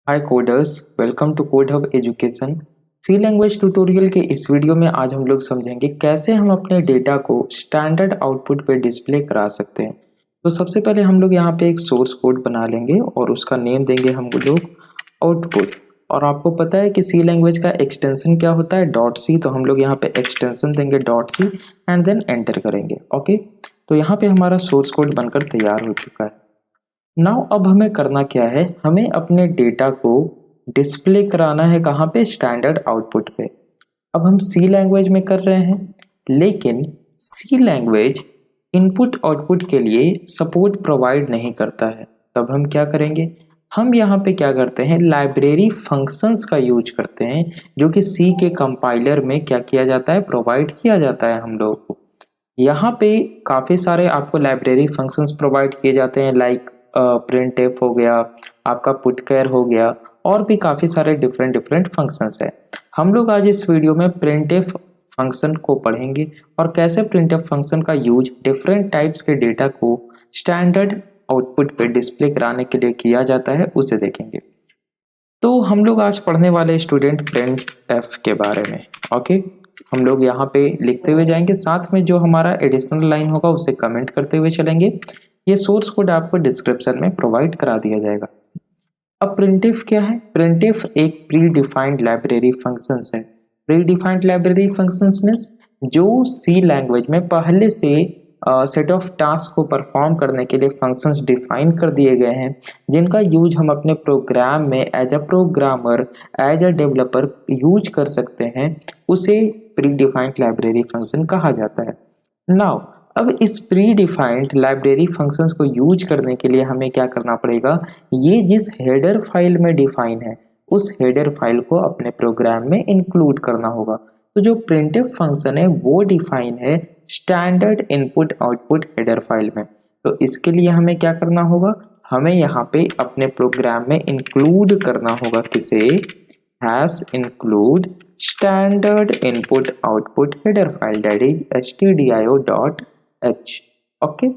Hi coders, welcome to Code Hub Education. C language tutorial के इस video में आज हम लोग समझेंगे कैसे हम अपने डेटा को स्टैंडर्ड आउटपुट पे डिस्प्ले करा सकते हैं। तो सबसे पहले हम लोग यहाँ पे एक सोर्स कोड बना लेंगे और उसका नेम देंगे हम लोग आउटपुट। और आपको पता है कि सी लैंग्वेज का एक्सटेंशन क्या होता है, डॉट सी। तो हम लोग यहाँ पे एक्सटेंशन देंगे dot C and then enter करेंगे। ओके, तो यहाँ पे हमारा सोर्स कोड बनकर तैयार हो चुका है। नाउ अब हमें करना क्या है, हमें अपने डेटा को डिस्प्ले कराना है कहाँ पे, स्टैंडर्ड आउटपुट पे। अब हम सी लैंग्वेज में कर रहे हैं, लेकिन सी लैंग्वेज इनपुट आउटपुट के लिए सपोर्ट प्रोवाइड नहीं करता है। तब हम क्या करेंगे, हम यहाँ पे क्या करते हैं, लाइब्रेरी फंक्शंस का यूज करते हैं, जो कि सी के कंपाइलर में क्या किया जाता है, प्रोवाइड किया जाता है हम लोगों को। यहाँ पे काफ़ी सारे आपको लाइब्रेरी फंक्शंस प्रोवाइड किए जाते हैं, लाइक प्रिंट एफ हो गया, आपका पुट केयर हो गया, और भी काफ़ी सारे डिफरेंट डिफरेंट फंक्शंस है। हम लोग आज इस वीडियो में प्रिंट एफ फंक्शन को पढ़ेंगे और कैसे प्रिंट एफ फंक्शन का यूज डिफरेंट टाइप्स के डेटा को स्टैंडर्ड आउटपुट पे डिस्प्ले कराने के लिए किया जाता है, उसे देखेंगे। तो हम लोग आज पढ़ने वाले स्टूडेंट प्रिंट एफ के बारे में। ओके, हम लोग यहाँ पे लिखते हुए जाएंगे, साथ में जो हमारा एडिशनल लाइन होगा उसे कमेंट करते हुए चलेंगे। ये सोर्स कोड आपको डिस्क्रिप्शन में प्रोवाइड करा दिया जाएगा। अब प्रिंटिफ क्या है, प्रिंटिफ एक प्री डिफाइंड लाइब्रेरी फंक्शंस है। Pre defined library functions means जो सी लैंग्वेज में पहले से सेट ऑफ टास्क को परफॉर्म करने के लिए फंक्शंस डिफाइन कर दिए गए हैं, जिनका यूज हम अपने प्रोग्राम में as a programmer, as a developer use कर सकते हैं, उसे प्री डिफाइंड लाइब्रेरी फंक्शन कहा जाता है। नाउ अब इस प्री डिफाइंड लाइब्रेरी फंक्शंस को यूज करने के लिए हमें क्या करना पड़ेगा, ये जिस हेडर फाइल में डिफाइन है उस हेडर फाइल को अपने प्रोग्राम में इंक्लूड करना होगा। तो जो प्रिंटफ फंक्शन है वो डिफाइन है standard input output header file में। तो इसके लिए हमें क्या करना होगा, हमें यहाँ पे अपने प्रोग्राम में इंक्लूड करना होगा किसे, hash include standard input output header file, that is stdio.h। Okay,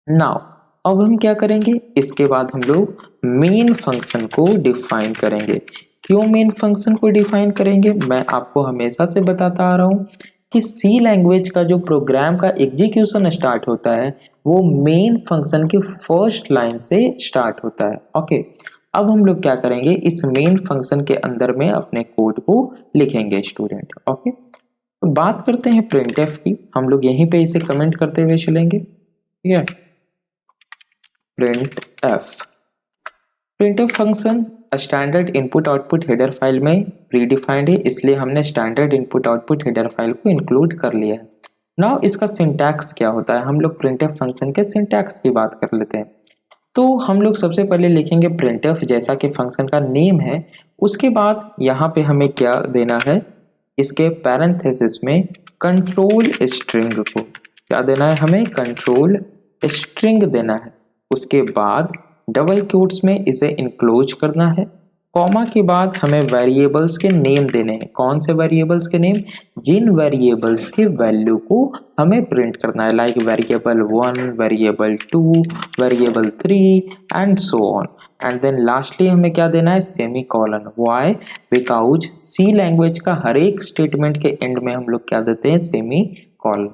now अब हम क्या करेंगे, इसके बाद हम लोग मेन फंक्शन को डिफाइन करेंगे। क्यों मेन फंक्शन को डिफाइन करेंगे, मैं आपको हमेशा से बताता आ रहा हूँ कि सी लैंग्वेज का जो प्रोग्राम का एग्जीक्यूशन स्टार्ट होता है वो मेन फंक्शन की फर्स्ट लाइन से स्टार्ट होता है। ओके, अब हम लोग क्या करेंगे, इस मेन फंक्शन के अंदर में अपने कोड को लिखेंगे स्टूडेंट। ओके, तो बात करते हैं प्रिंटफ की, हम लोग यहीं पे इसे कमेंट करते हुए चलेंगे। ठीक है, printf function standard input output header file में प्रीडिफाइंड है, इसलिए हमने standard input output header file को इंक्लूड कर लिया है। नाउ इसका सिंटैक्स क्या होता है, हम लोग प्रिंटफ फंक्शन के सिंटैक्स की बात कर लेते हैं। तो हम लोग सबसे पहले लिखेंगे प्रिंटफ, जैसा कि फंक्शन का नेम है। उसके बाद यहाँ पे हमें क्या देना है, इसके पैरेंथेसिस में कंट्रोल स्ट्रिंग को क्या देना है, हमें कंट्रोल स्ट्रिंग देना है। उसके बाद डबल क्वोट्स में इसे इनक्लोज करना है। कॉमा के बाद हमें वेरिएबल्स के नेम देने हैं। कौन से वेरिएबल्स के नेम, जिन वेरिएबल्स के वैल्यू को हमें प्रिंट करना है, like variable 1, variable 2, variable 3 and so on. And then lastly हमें क्या देना है, semicolon. Why, because C language का हर एक स्टेटमेंट के एंड में हम लोग क्या देते हैं, सेमी कॉलन।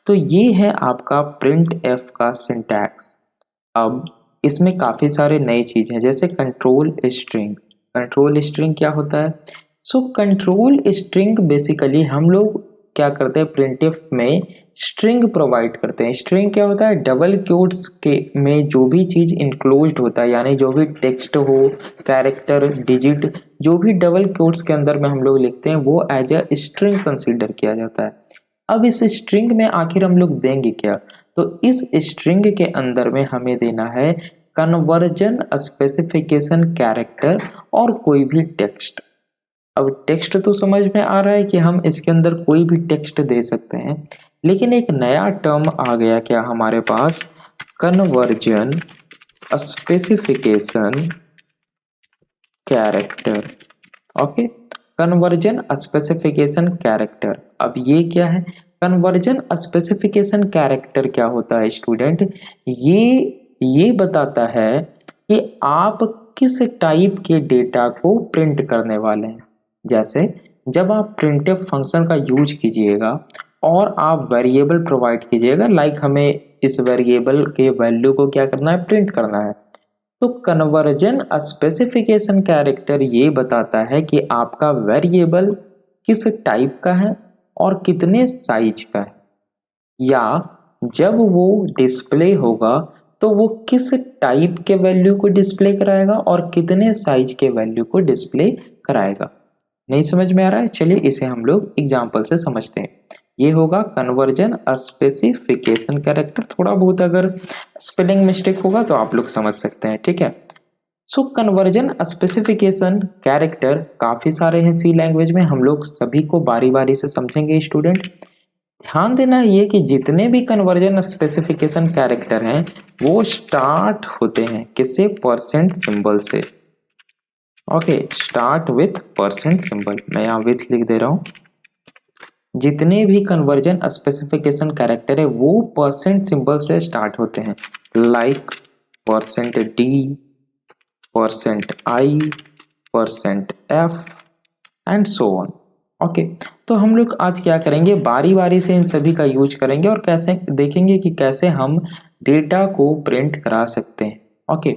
तो ये है आपका प्रिंट एफ का सिंटैक्स। अब इसमें काफ़ी सारे नई चीज़ हैं, जैसे कंट्रोल स्ट्रिंग। कंट्रोल स्ट्रिंग क्या होता है, सो कंट्रोल स्ट्रिंग बेसिकली हम लोग क्या करते हैं, प्रिंटफ में स्ट्रिंग प्रोवाइड करते हैं। स्ट्रिंग क्या होता है, डबल क्वोट्स के में जो भी चीज़ इंक्लोज्ड होता है, यानी जो भी टेक्स्ट हो, कैरेक्टर, डिजिट, जो भी डबल क्वोट्स के अंदर में हम लोग लिखते हैं वो एज अ स्ट्रिंग कंसीडर किया जाता है। अब इस स्ट्रिंग में आखिर हम लोग देंगे क्या, तो इस स्ट्रिंग के अंदर में हमें देना है कन्वर्जन स्पेसिफिकेशन कैरेक्टर और कोई भी टेक्स्ट। अब टेक्स्ट तो समझ में आ रहा है कि हम इसके अंदर कोई भी टेक्स्ट दे सकते हैं, लेकिन एक नया टर्म आ गया क्या हमारे पास, conversion specification character. Okay, conversion specification character. अब ये क्या है, कन्वर्जन स्पेसिफिकेशन कैरेक्टर क्या होता है स्टूडेंट, ये बताता है कि आप किस टाइप के डेटा को प्रिंट करने वाले हैं। जैसे जब आप प्रिंटफ फंक्शन का यूज कीजिएगा और आप वेरिएबल प्रोवाइड कीजिएगा, लाइक हमें इस वेरिएबल के वैल्यू को क्या करना है, प्रिंट करना है, तो कन्वर्जन स्पेसिफिकेशन कैरेक्टर ये बताता है कि आपका वेरिएबल किस टाइप का है और कितने साइज का है, या जब वो डिस्प्ले होगा तो वो किस टाइप के वैल्यू को डिस्प्ले कराएगा और कितने साइज के वैल्यू को डिस्प्ले कराएगा। नहीं समझ में आ रहा है? चलिए इसे हम लोग एग्जांपल से समझते हैं। ये होगा कन्वर्जन स्पेसिफिकेशन कैरेक्टर। थोड़ा बहुत अगर स्पेलिंग मिस्टेक होगा तो आप लोग समझ सकते हैं, ठीक है। सो कन्वर्जन स्पेसिफिकेशन कैरेक्टर काफी सारे हैं सी लैंग्वेज में, हम लोग सभी को बारी बारी से समझेंगे स्टूडेंट। ध्यान देना ये कि जितने भी कन्वर्जन स्पेसिफिकेशन कैरेक्टर हैं वो स्टार्ट होते हैं किससे, परसेंट सिंबल से। Okay, start with percent symbol, मैं यहाँ विथ लिख दे रहा हूँ। जितने भी कन्वर्जन स्पेसिफिकेशन कैरेक्टर है वो परसेंट सिंबल से स्टार्ट होते हैं, like %d, %i, %f and so on. Okay, तो हम लोग आज क्या करेंगे, बारी बारी से इन सभी का यूज करेंगे और कैसे देखेंगे कि कैसे हम डेटा को प्रिंट करा सकते हैं। ओके,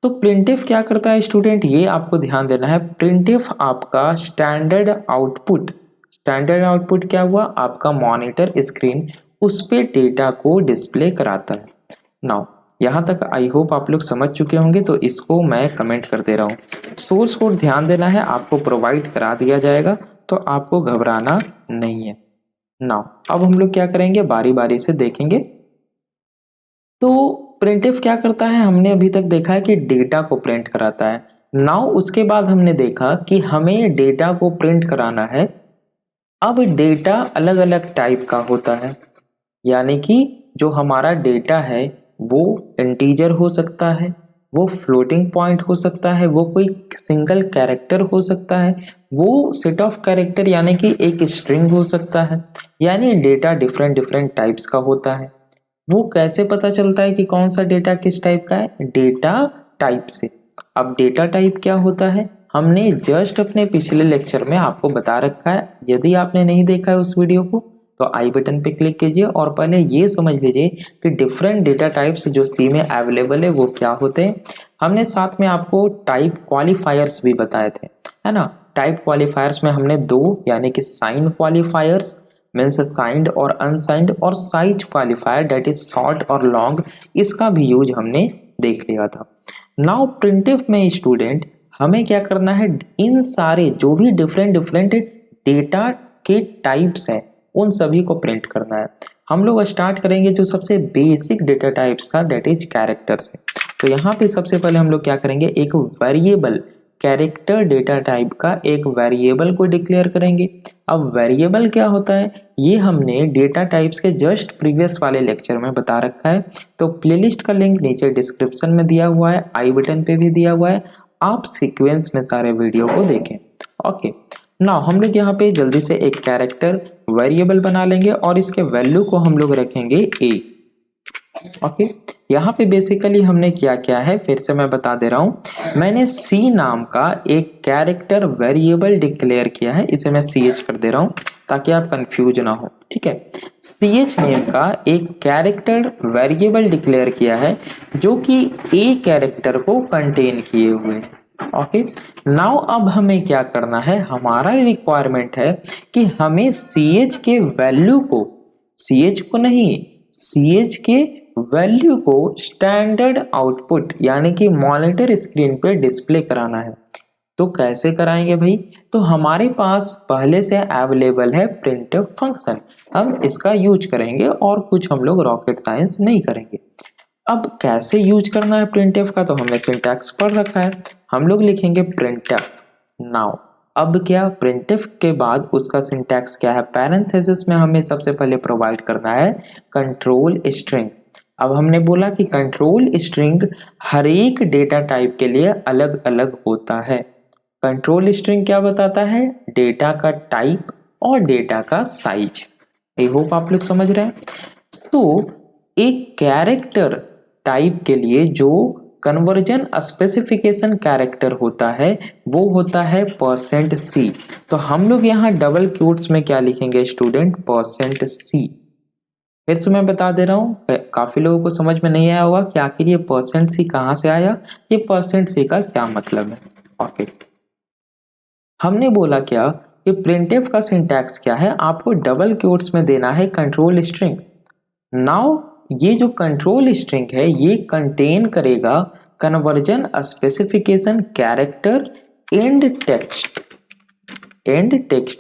तो प्रिंटफ क्या करता है स्टूडेंट, ये आपको ध्यान देना है। प्रिंटफ आपका स्टैंडर्ड आउटपुट, स्टैंडर्ड आउटपुट क्या हुआ, आपका मॉनिटर स्क्रीन, उस पे डेटा को डिस्प्ले कराता है। नाउ यहाँ तक आई होप आप लोग समझ चुके होंगे, तो इसको मैं कमेंट कर दे रहा हूँ। सोर्स कोड ध्यान देना है, आपको प्रोवाइड करा दिया जाएगा, तो आपको घबराना नहीं है। नाउ अब हम लोग क्या करेंगे, बारी बारी से देखेंगे। तो प्रिंटफ क्या करता है, हमने अभी तक देखा है कि डेटा को प्रिंट कराता है। नाउ उसके बाद हमने देखा कि हमें डेटा को प्रिंट कराना है। अब डेटा अलग अलग टाइप का होता है, यानी कि जो हमारा डेटा है वो इंटीजर हो सकता है, वो फ्लोटिंग पॉइंट हो सकता है, वो कोई सिंगल कैरेक्टर हो सकता है, वो सेट ऑफ कैरेक्टर यानी कि एक स्ट्रिंग हो सकता है। यानी डेटा डिफरेंट डिफरेंट टाइप्स का होता है। वो कैसे पता चलता है कि कौन सा डेटा किस टाइप का है, डेटा टाइप से। अब डेटा टाइप क्या होता है, हमने जस्ट अपने पिछले लेक्चर में आपको बता रखा है। यदि आपने नहीं देखा है उस वीडियो को तो आई बटन पे क्लिक कीजिए और पहले ये समझ लीजिए कि डिफरेंट डेटा टाइप्स जो सी में अवेलेबल है वो क्या होते हैं। हमने साथ में आपको टाइप क्वालिफायर्स भी बताए थे, है ना। टाइप क्वालिफायर्स में हमने दो, यानी कि साइन क्वालिफायर्स मीन्स साइंड और अनसाइंड, और size qualifier that is short और लॉन्ग, इसका भी यूज हमने देख लिया था। नाउ प्रिंटफ में स्टूडेंट हमें क्या करना है, इन सारे जो भी डिफरेंट डिफरेंट डेटा के टाइप्स हैं उन सभी को प्रिंट करना है। हम लोग स्टार्ट करेंगे जो सबसे बेसिक डेटा टाइप्स था, दैट इज कैरेक्टर से। तो यहाँ पे सबसे पहले हम लोग क्या करेंगे, एक वेरिएबल कैरेक्टर डेटा टाइप का एक वेरिएबल को डिक्लेयर करेंगे। अब वेरिएबल क्या होता है, ये हमने डेटा टाइप्स के जस्ट प्रीवियस वाले लेक्चर में बता रखा है, तो प्लेलिस्ट का लिंक नीचे डिस्क्रिप्शन में दिया हुआ है, आई बटन पे भी दिया हुआ है, आप सीक्वेंस में सारे वीडियो को देखें। ओके, नाउ हम लोग यहाँ पे जल्दी से एक कैरेक्टर वेरिएबल बना लेंगे और इसके वैल्यू को हम लोग रखेंगे a। ओके, यहाँ पे बेसिकली हमने क्या किया है, फिर से मैं बता दे रहा हूँ। मैंने c नाम का एक कैरेक्टर वेरिएबल डिक्लेयर किया है, इसे मैं ch कर दे रहा हूँ ताकि आप कंफ्यूज ना हो, ठीक है। ch नेम का एक कैरेक्टर वेरिएबल डिक्लेयर किया है जो कि a कैरेक्टर को कंटेन किए हुए है। ओके, नाउ अब हमें क्या करना है, हमारा रिक्वायरमेंट है कि हमें ch के वैल्यू को, ch को नहीं, ch के वैल्यू को स्टैंडर्ड आउटपुट यानी कि मॉनिटर स्क्रीन पे डिस्प्ले कराना है। तो कैसे कराएंगे भाई, तो हमारे पास पहले से अवेलेबल है प्रिंटफ फंक्शन, हम इसका यूज करेंगे और कुछ हम लोग रॉकेट साइंस नहीं करेंगे। अब कैसे यूज करना है प्रिंटफ का, तो हमने सिंटैक्स पढ़ रखा है, हम लोग लिखेंगे प्रिंटफ। नाउ अब क्या, प्रिंटफ के बाद उसका सिंटैक्स क्या है, पैरेंथेसिस में हमें सबसे पहले प्रोवाइड करना है कंट्रोल स्ट्रिंग। अब हमने बोला कि कंट्रोल स्ट्रिंग हर एक डेटा टाइप के लिए अलग अलग होता है। कंट्रोल स्ट्रिंग क्या बताता है, डेटा का टाइप और डेटा का साइज। आई होप आप लोग समझ रहे हैं। तो एक कैरेक्टर टाइप के लिए जो कन्वर्जन स्पेसिफिकेशन कैरेक्टर होता है वो होता है %C। तो हम लोग यहाँ डबल क्वोट्स में क्या लिखेंगे स्टूडेंट, %C। फिर से मैं बता दे रहा हूँ, काफी लोगों को समझ में नहीं आया होगा कि आखिर ये %C कहाँ से आया, ये %C का क्या मतलब है। ओके, हमने बोला क्या कि प्रिंटफ का सिंटैक्स क्या है, आपको डबल क्वोट्स में देना है कंट्रोल स्ट्रिंग। नाउ ये जो कंट्रोल स्ट्रिंग है ये कंटेन करेगा conversion specification character and text,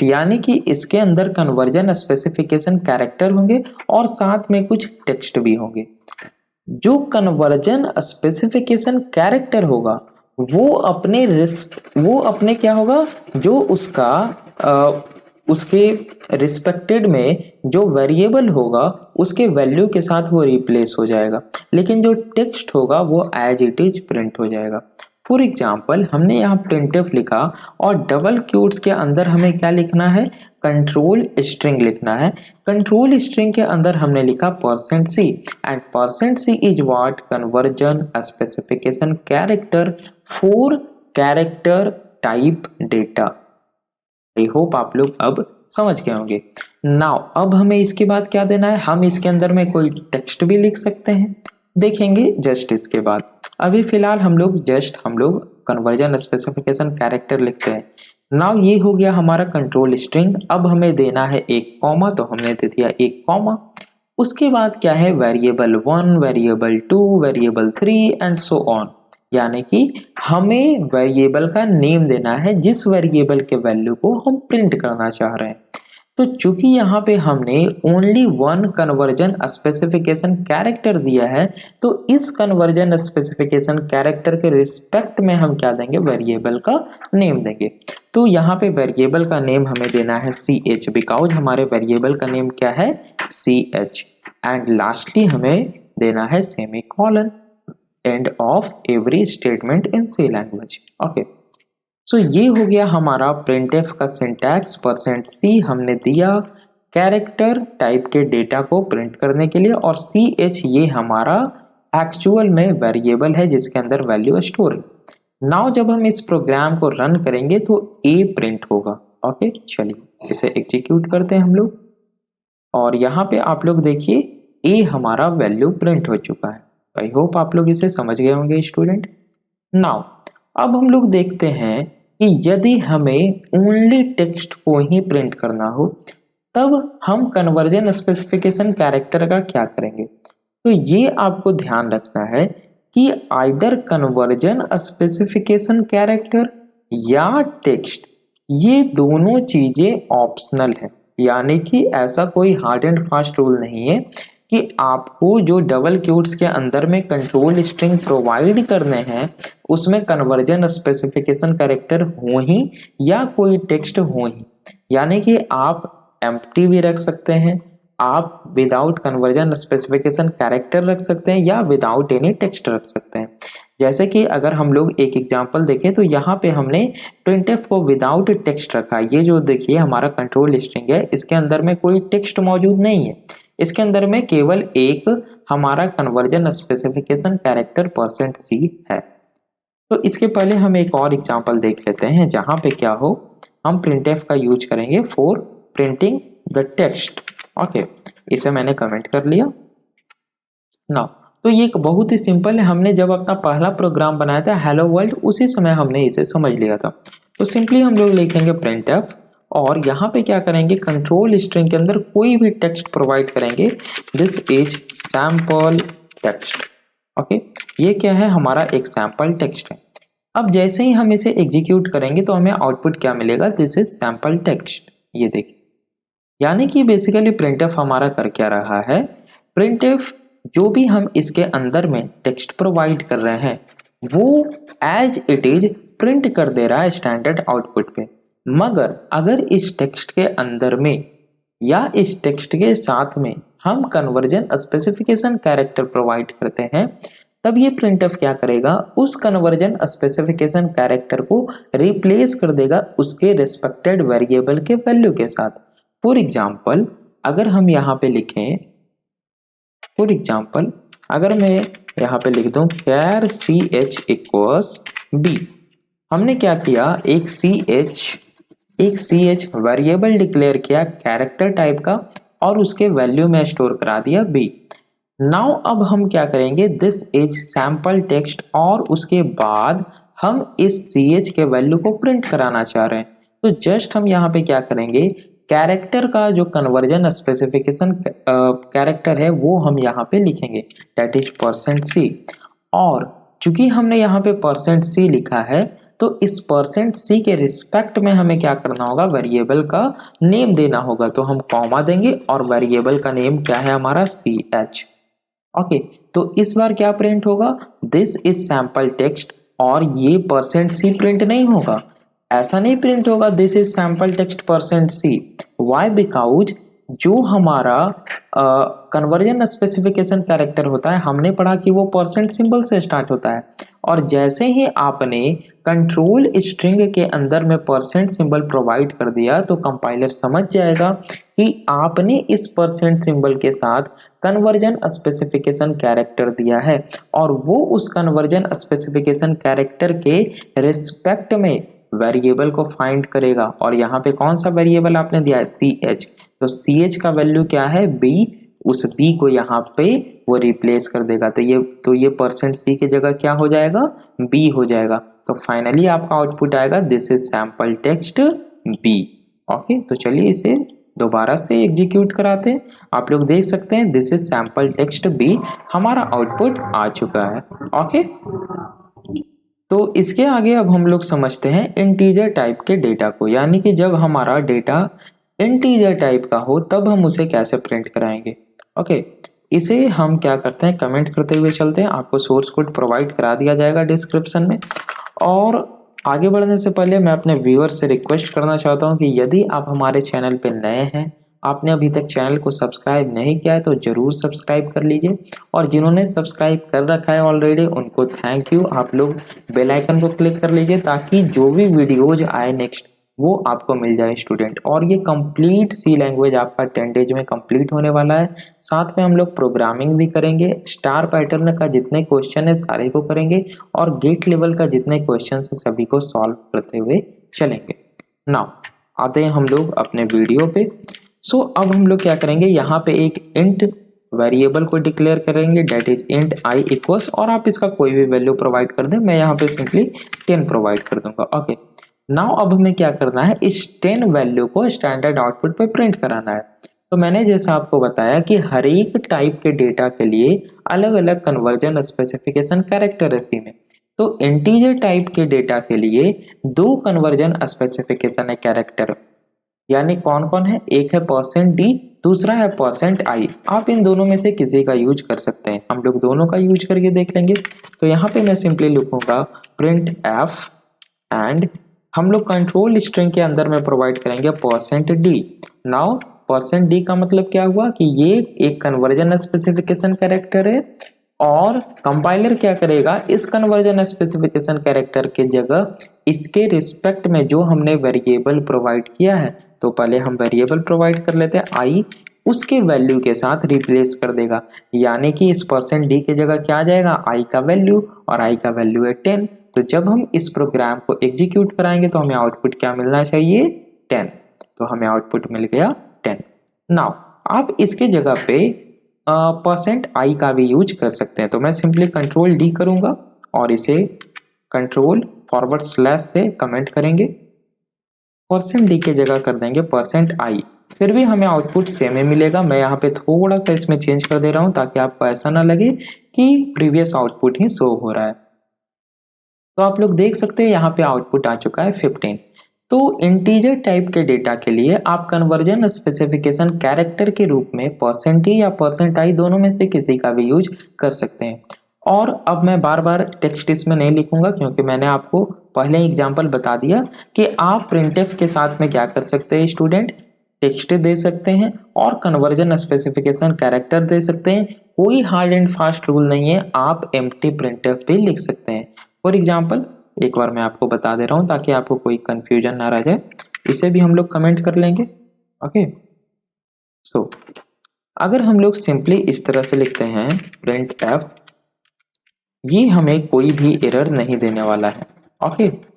यानी कि इसके अंदर कन्वर्जन स्पेसिफिकेशन कैरेक्टर होंगे और साथ में कुछ टेक्स्ट भी होंगे। जो कन्वर्जन स्पेसिफिकेशन कैरेक्टर होगा वो अपने क्या होगा, जो उसके रिस्पेक्टेड में जो वेरिएबल होगा उसके वैल्यू के साथ वो रिप्लेस हो जाएगा, लेकिन जो टेक्स्ट होगा वो एज इट इज प्रिंट हो जाएगा। फॉर एग्जाम्पल हमने यहाँ प्रिंटफ लिखा और डबल क्वोट्स के अंदर हमें क्या लिखना है, कंट्रोल स्ट्रिंग लिखना है। कंट्रोल स्ट्रिंग के अंदर हमने लिखा %C and %C is what, conversion specification character for character type data. I hope आप लोग अब समझ गए होंगे। नाउ अब हमें इसके बाद क्या देना है, हम इसके अंदर में कोई टेक्स्ट भी लिख सकते हैं, देखेंगे जस्ट इसके बाद। अभी फिलहाल हम लोग कन्वर्जन स्पेसिफिकेशन कैरेक्टर लिखते हैं। नाउ ये हो गया हमारा कंट्रोल स्ट्रिंग। अब हमें देना है एक कॉमा, तो हमने दे दिया एक कॉमा। उसके बाद क्या है, variable 1, variable 2, variable 3 and so on, यानी कि हमें वेरिएबल का नेम देना है जिस वेरिएबल के वैल्यू को हम प्रिंट करना चाह रहे हैं। तो चूंकि यहाँ पे हमने ओनली 1 कन्वर्जन स्पेसिफिकेशन कैरेक्टर दिया है, तो इस कन्वर्जन स्पेसिफिकेशन कैरेक्टर के रिस्पेक्ट में हम क्या देंगे, वेरिएबल का नेम देंगे। तो यहाँ पे वेरिएबल का नेम हमें देना है CH, बिकॉज हमारे वेरिएबल का नेम क्या है, CH। एंड लास्टली हमें देना है semicolon, end of every statement in C language. Okay, so ये हो गया हमारा प्रिंटफ का सिंटैक्स। %C हमने दिया कैरेक्टर टाइप के डेटा को प्रिंट करने के लिए, और CH ये हमारा एक्चुअल में वेरिएबल है जिसके अंदर वैल्यू स्टोर है। नाउ जब हम इस प्रोग्राम को रन करेंगे तो A प्रिंट होगा। ओके, चलिए इसे एग्जीक्यूट करते हैं हम लोग, और यहाँ पे आप लोग देखिए A हमारा वैल्यू प्रिंट हो चुका है। आई होप आप लोग इसे समझ गए होंगे स्टूडेंट। नाउ अब हम लोग देखते हैं कि यदि हमें ओनली टेक्स्ट को ही प्रिंट करना हो तब हम कन्वर्जन स्पेसिफिकेशन कैरेक्टर का क्या करेंगे। तो ये आपको ध्यान रखना है कि आइदर कन्वर्जन स्पेसिफिकेशन कैरेक्टर या टेक्स्ट, ये दोनों चीजें ऑप्शनल है, यानी कि ऐसा कोई हार्ड एंड फास्ट रूल नहीं है कि आपको जो डबल क्वोट्स के अंदर में कंट्रोल स्ट्रिंग प्रोवाइड करने हैं उसमें कन्वर्जन स्पेसिफिकेशन कैरेक्टर हो ही या कोई टेक्स्ट हो ही, यानी कि आप एम्प्टी भी रख सकते हैं, आप विदाउट कन्वर्जन स्पेसिफिकेशन कैरेक्टर रख सकते हैं, या विदाउट एनी टेक्स्ट रख सकते हैं। जैसे कि अगर हम लोग एक एग्जांपल देखें तो यहाँ पे हमने प्रिंटफ को विदाउट टेक्स्ट रखा। ये जो देखिए हमारा कंट्रोल स्ट्रिंग है, इसके अंदर में कोई टेक्स्ट मौजूद नहीं है, इसके अंदर में केवल एक हमारा कन्वर्जन स्पेसिफिकेशन कैरेक्टर %C है। तो इसके पहले हम एक और एग्जांपल देख लेते हैं जहां पे क्या हो, हम प्रिंटफ का यूज करेंगे for printing the text. Okay, इसे मैंने कमेंट कर लिया ना। तो ये एक बहुत ही सिंपल है, हमने जब अपना पहला प्रोग्राम बनाया था हेलो वर्ल्ड उसी समय हमने इसे समझ लिया था। तो सिंपली हम लोग लिखेंगे प्रिंटफ, और यहाँ पे क्या करेंगे, कंट्रोल स्ट्रिंग के अंदर कोई भी टेक्स्ट प्रोवाइड करेंगे, this is sample text. Okay, ये क्या है, हमारा एक सैंपल टेक्स्ट है। अब जैसे ही हम इसे एग्जीक्यूट करेंगे तो हमें आउटपुट क्या मिलेगा, दिस इज सैंपल टेक्स्ट। ये देखिए, यानी कि बेसिकली प्रिंटफ हमारा कर क्या रहा है, प्रिंटफ जो भी हम इसके अंदर में टेक्स्ट प्रोवाइड कर रहे हैं वो एज इट इज प्रिंट कर दे रहा है स्टैंडर्ड आउटपुट पे। मगर अगर इस टेक्स्ट के अंदर में या इस टेक्स्ट के साथ में हम कन्वर्जन स्पेसिफिकेशन कैरेक्टर प्रोवाइड करते हैं तब ये प्रिंटफ क्या करेगा, उस कन्वर्जन स्पेसिफिकेशन कैरेक्टर को रिप्लेस कर देगा उसके रिस्पेक्टेड वेरिएबल के वैल्यू के साथ। फॉर एग्जाम्पल अगर हम यहाँ पे लिखें, फॉर एग्जाम्पल अगर मैं यहाँ पे लिख दूं char ch इक्वल्स b। हमने क्या किया, एक ch वेरिएबल डिक्लेयर किया कैरेक्टर टाइप का और उसके वैल्यू में स्टोर करा दिया b। नाउ अब हम क्या करेंगे, दिस इज सैंपल टेक्स्ट और उसके बाद हम इस ch के वैल्यू को प्रिंट कराना चाह रहे हैं। तो जस्ट हम यहाँ पे क्या करेंगे, कैरेक्टर का जो कन्वर्जन स्पेसिफिकेशन कैरेक्टर है वो हम यहाँ पे लिखेंगे, दैट इज %c। और चूंकि हमने यहाँ पे %c लिखा है तो इस %c के रिस्पेक्ट में हमें क्या करना होगा, वेरिएबल का नेम देना होगा। तो हम कॉमा देंगे और वेरिएबल का नेम क्या है हमारा, ch। ओके, तो इस बार क्या प्रिंट होगा, दिस इज सैंपल टेक्स्ट और ये %c प्रिंट नहीं होगा, ऐसा नहीं प्रिंट होगा this is sample text %c। Why, because जो हमारा कन्वर्जन स्पेसिफिकेशन कैरेक्टर होता है हमने पढ़ा कि वो % से स्टार्ट होता है, और जैसे ही आपने कंट्रोल स्ट्रिंग के अंदर में % प्रोवाइड कर दिया तो कंपाइलर समझ जाएगा कि आपने इस % के साथ कन्वर्जन स्पेसिफिकेशन कैरेक्टर दिया है और वो उस कन्वर्जन स्पेसिफिकेशन कैरेक्टर के रिस्पेक्ट में वेरिएबल को फाइंड करेगा। और यहाँ पे कौन सा वेरिएबल आपने दिया है, ch। तो ch का वैल्यू क्या है, b। उस b को यहाँ पे वो रिप्लेस कर देगा, तो ये %c की जगह क्या हो जाएगा, b हो जाएगा। तो फाइनली आपका आउटपुट आएगा this is sample text b। Okay, तो चलिए इसे दोबारा से एग्जीक्यूट कराते हैं। आप लोग देख सकते हैं this is sample text b, हमारा आउटपुट आ चुका है। ओके, तो इसके आगे अब हम लोग समझते हैं इंटीजर टाइप के डेटा को, यानी कि जब हमारा डेटा इंटीजर टाइप का हो तब हम उसे कैसे प्रिंट कराएंगे। ओके, इसे हम क्या करते हैं, कमेंट करते हुए चलते हैं। आपको सोर्स कोड प्रोवाइड करा दिया जाएगा डिस्क्रिप्शन में। और आगे बढ़ने से पहले मैं अपने व्यूअर से रिक्वेस्ट करना चाहता हूं कि यदि आप हमारे चैनल पर नए हैं, आपने अभी तक चैनल को सब्सक्राइब नहीं किया है तो जरूर सब्सक्राइब कर लीजिए, और जिन्होंने सब्सक्राइब कर रखा है ऑलरेडी उनको थैंक यू। आप लोग बेल आइकन को क्लिक कर लीजिए ताकि जो भी वीडियोज आए नेक्स्ट वो आपको मिल जाए स्टूडेंट। और ये कंप्लीट सी लैंग्वेज आपका 10 डेज में कंप्लीट होने वाला है। साथ में हम लोग प्रोग्रामिंग भी करेंगे, स्टार पैटर्न का जितने क्वेश्चन है सारे को करेंगे, और गेट लेवल का जितने क्वेश्चन है सभी को सॉल्व करते हुए चलेंगे। नाउ आते हैं हम लोग अपने वीडियो पे। सो अब हम लोग क्या करेंगे, यहाँ पे एक इंट वेरिएबल को डिक्लेयर करेंगे, that is int I equals, और आप इसका कोई भी वैल्यू प्रोवाइड कर दें, मैं यहाँ पे सिंपली 10 प्रोवाइड कर दूंगा। ओके, नाउ अब हमें क्या करना है, इस 10 वैल्यू को स्टैंडर्ड आउटपुट पे प्रिंट कराना है। तो मैंने जैसा आपको बताया कि हर एक टाइप के डेटा के लिए अलग अलग कन्वर्जन स्पेसिफिकेशन कैरेक्टर है सी में। तो इंटीजर टाइप के डेटा के लिए 2 कन्वर्जन स्पेसिफिकेशन है कैरेक्टर, यानी कौन कौन है, एक है %d, दूसरा है %i। आप इन दोनों में से किसी का यूज कर सकते हैं, हम लोग दोनों का यूज करके देख लेंगे। तो यहाँ पे मैं सिंपली लिखूंगा प्रिंट f एंड हम लोग कंट्रोल स्ट्रिंग के अंदर में प्रोवाइड करेंगे %d। नाउ %d का मतलब क्या हुआ कि ये एक कन्वर्जन स्पेसिफिकेशन कैरेक्टर है, और कंपाइलर क्या करेगा, इस कन्वर्जन स्पेसिफिकेशन कैरेक्टर के जगह इसके रिस्पेक्ट में जो हमने वेरिएबल प्रोवाइड किया है, तो पहले हम वेरिएबल प्रोवाइड कर लेते हैं i, उसके वैल्यू के साथ रिप्लेस कर देगा, यानी कि इस %d की जगह क्या आ जाएगा, i का वैल्यू, और i का वैल्यू है 10। तो जब हम इस प्रोग्राम को एग्जीक्यूट कराएंगे तो हमें आउटपुट क्या मिलना चाहिए, 10। तो हमें आउटपुट मिल गया 10। नाउ आप इसके जगह पे %i का भी यूज कर सकते हैं। तो मैं सिंपली कंट्रोल d करूंगा और इसे कंट्रोल / से कमेंट करेंगे, %d की जगह कर देंगे %i। फिर भी हमें आउटपुट सेम ही मिलेगा। मैं यहाँ पे थोड़ा सा इसमें चेंज कर दे रहा हूँ ताकि आपको ऐसा ना लगे कि प्रीवियस आउटपुट ही शो हो रहा है। तो आप लोग देख सकते हैं यहाँ पे आउटपुट आ चुका है 15। तो इंटीजर टाइप के डेटा के लिए आप कन्वर्जन स्पेसिफिकेशन कैरेक्टर के रूप में %d या %i दोनों में से किसी का भी यूज कर सकते हैं। और अब मैं बार बार टेक्स्ट इसमें नहीं लिखूंगा क्योंकि मैंने आपको पहले ही एग्जाम्पल बता दिया कि आप प्रिंटफ के साथ में क्या कर सकते हैं स्टूडेंट, टेक्स्ट दे सकते हैं और कन्वर्जन स्पेसिफिकेशन कैरेक्टर दे सकते हैं। कोई हार्ड एंड फास्ट रूल नहीं है, आप एम्प्टी प्रिंटफ भी लिख सकते हैं। फॉर एग्जाम्पल एक बार मैं आपको बता दे रहा हूँ ताकि आपको कोई कंफ्यूजन ना रह जाए, इसे भी हम लोग कमेंट कर लेंगे। ओके, सो अगर हम लोग सिंपली इस तरह से लिखते हैं प्रिंट f ये हमें कोई भी एरर नहीं देने वाला है। ओके,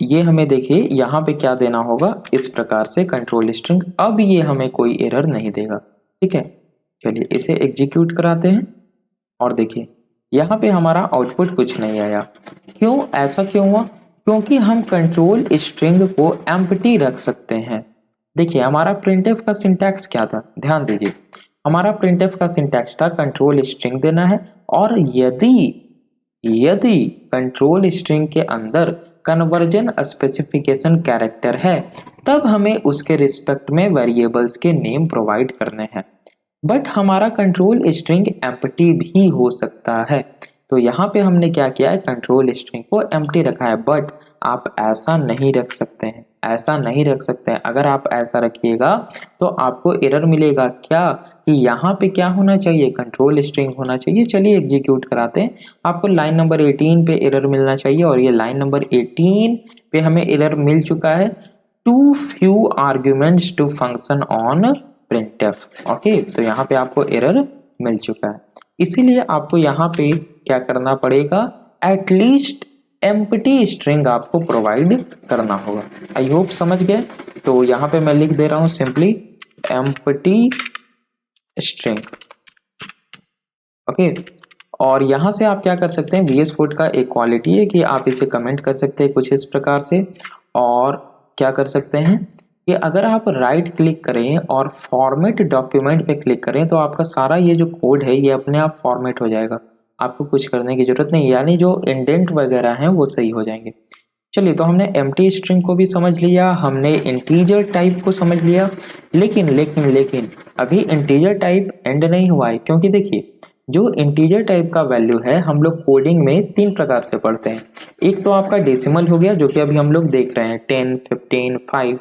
ये हमें देखिए यहाँ पे क्या देना होगा, इस प्रकार से कंट्रोल स्ट्रिंग। अब ये हमें कोई एरर नहीं देगा। ठीक है, चलिए इसे एग्जीक्यूट कराते हैं और देखिए यहाँ पे हमारा आउटपुट कुछ नहीं आया। क्यों, ऐसा क्यों हुआ? क्योंकि हम कंट्रोल स्ट्रिंग को एम्प्टी रख सकते हैं। देखिए हमारा प्रिंटफ का सिंटैक्स क्या था, ध्यान दीजिए। हमारा प्रिंटफ का सिंटैक्स था कंट्रोल स्ट्रिंग देना है, और यदि यदि कंट्रोल स्ट्रिंग के अंदर कन्वर्जन स्पेसिफिकेशन कैरेक्टर है, तब हमें उसके रिस्पेक्ट में वेरिएबल्स के नेम प्रोवाइड करने हैं। बट हमारा कंट्रोल स्ट्रिंग एम्प्टी भी हो सकता है। तो यहाँ पे हमने क्या किया है, कंट्रोल स्ट्रिंग को एम्प्टी रखा है। बट आप ऐसा नहीं रख सकते हैं, ऐसा नहीं रख सकते हैं। अगर आप ऐसा रखिएगा तो आपको एरर मिलेगा। क्या कि यहाँ पे क्या होना चाहिए, कंट्रोल स्ट्रिंग होना चाहिए। चलिए एग्जीक्यूट कराते हैं। आपको लाइन नंबर 18 पे एरर मिलना चाहिए, और ये लाइन नंबर 18 पे हमें एरर मिल चुका है। Too few arguments to function on printf। Okay, तो यहाँ पे आपको एरर मिल चुका है। इसीलिए आपको यहाँ पे क्या करना पड़ेगा, एटलीस्ट एम्प्टी स्ट्रिंग आपको प्रोवाइड करना होगा। आई होप समझ गए। तो यहाँ पे मैं लिख दे रहा हूँ सिंपली एम्प्टी स्ट्रिंग। ओके, और यहाँ से आप क्या कर सकते हैं, VS कोड का एक क्वालिटी है कि आप इसे कमेंट कर सकते हैं कुछ इस प्रकार से। और क्या कर सकते हैं कि अगर आप राइट क्लिक करें और फॉर्मेट डॉक्यूमेंट पे क्लिक करें, तो आपका सारा ये जो कोड है ये अपने आप फॉर्मेट हो जाएगा। आपको कुछ करने की जरूरत नहीं, यानी जो इंडेंट वगैरह हैं वो सही हो जाएंगे। चलिए, तो हमने एम्प्टी स्ट्रिंग को भी समझ लिया, हमने इंटीजर टाइप को समझ लिया। लेकिन लेकिन लेकिन अभी इंटीजर टाइप एंड नहीं हुआ है, क्योंकि देखिए जो इंटीजर टाइप का वैल्यू है हम लोग कोडिंग में 3 प्रकार से पढ़ते हैं। एक तो आपका डेसिमल हो गया, जो कि अभी हम लोग देख रहे हैं 10, 15, 5।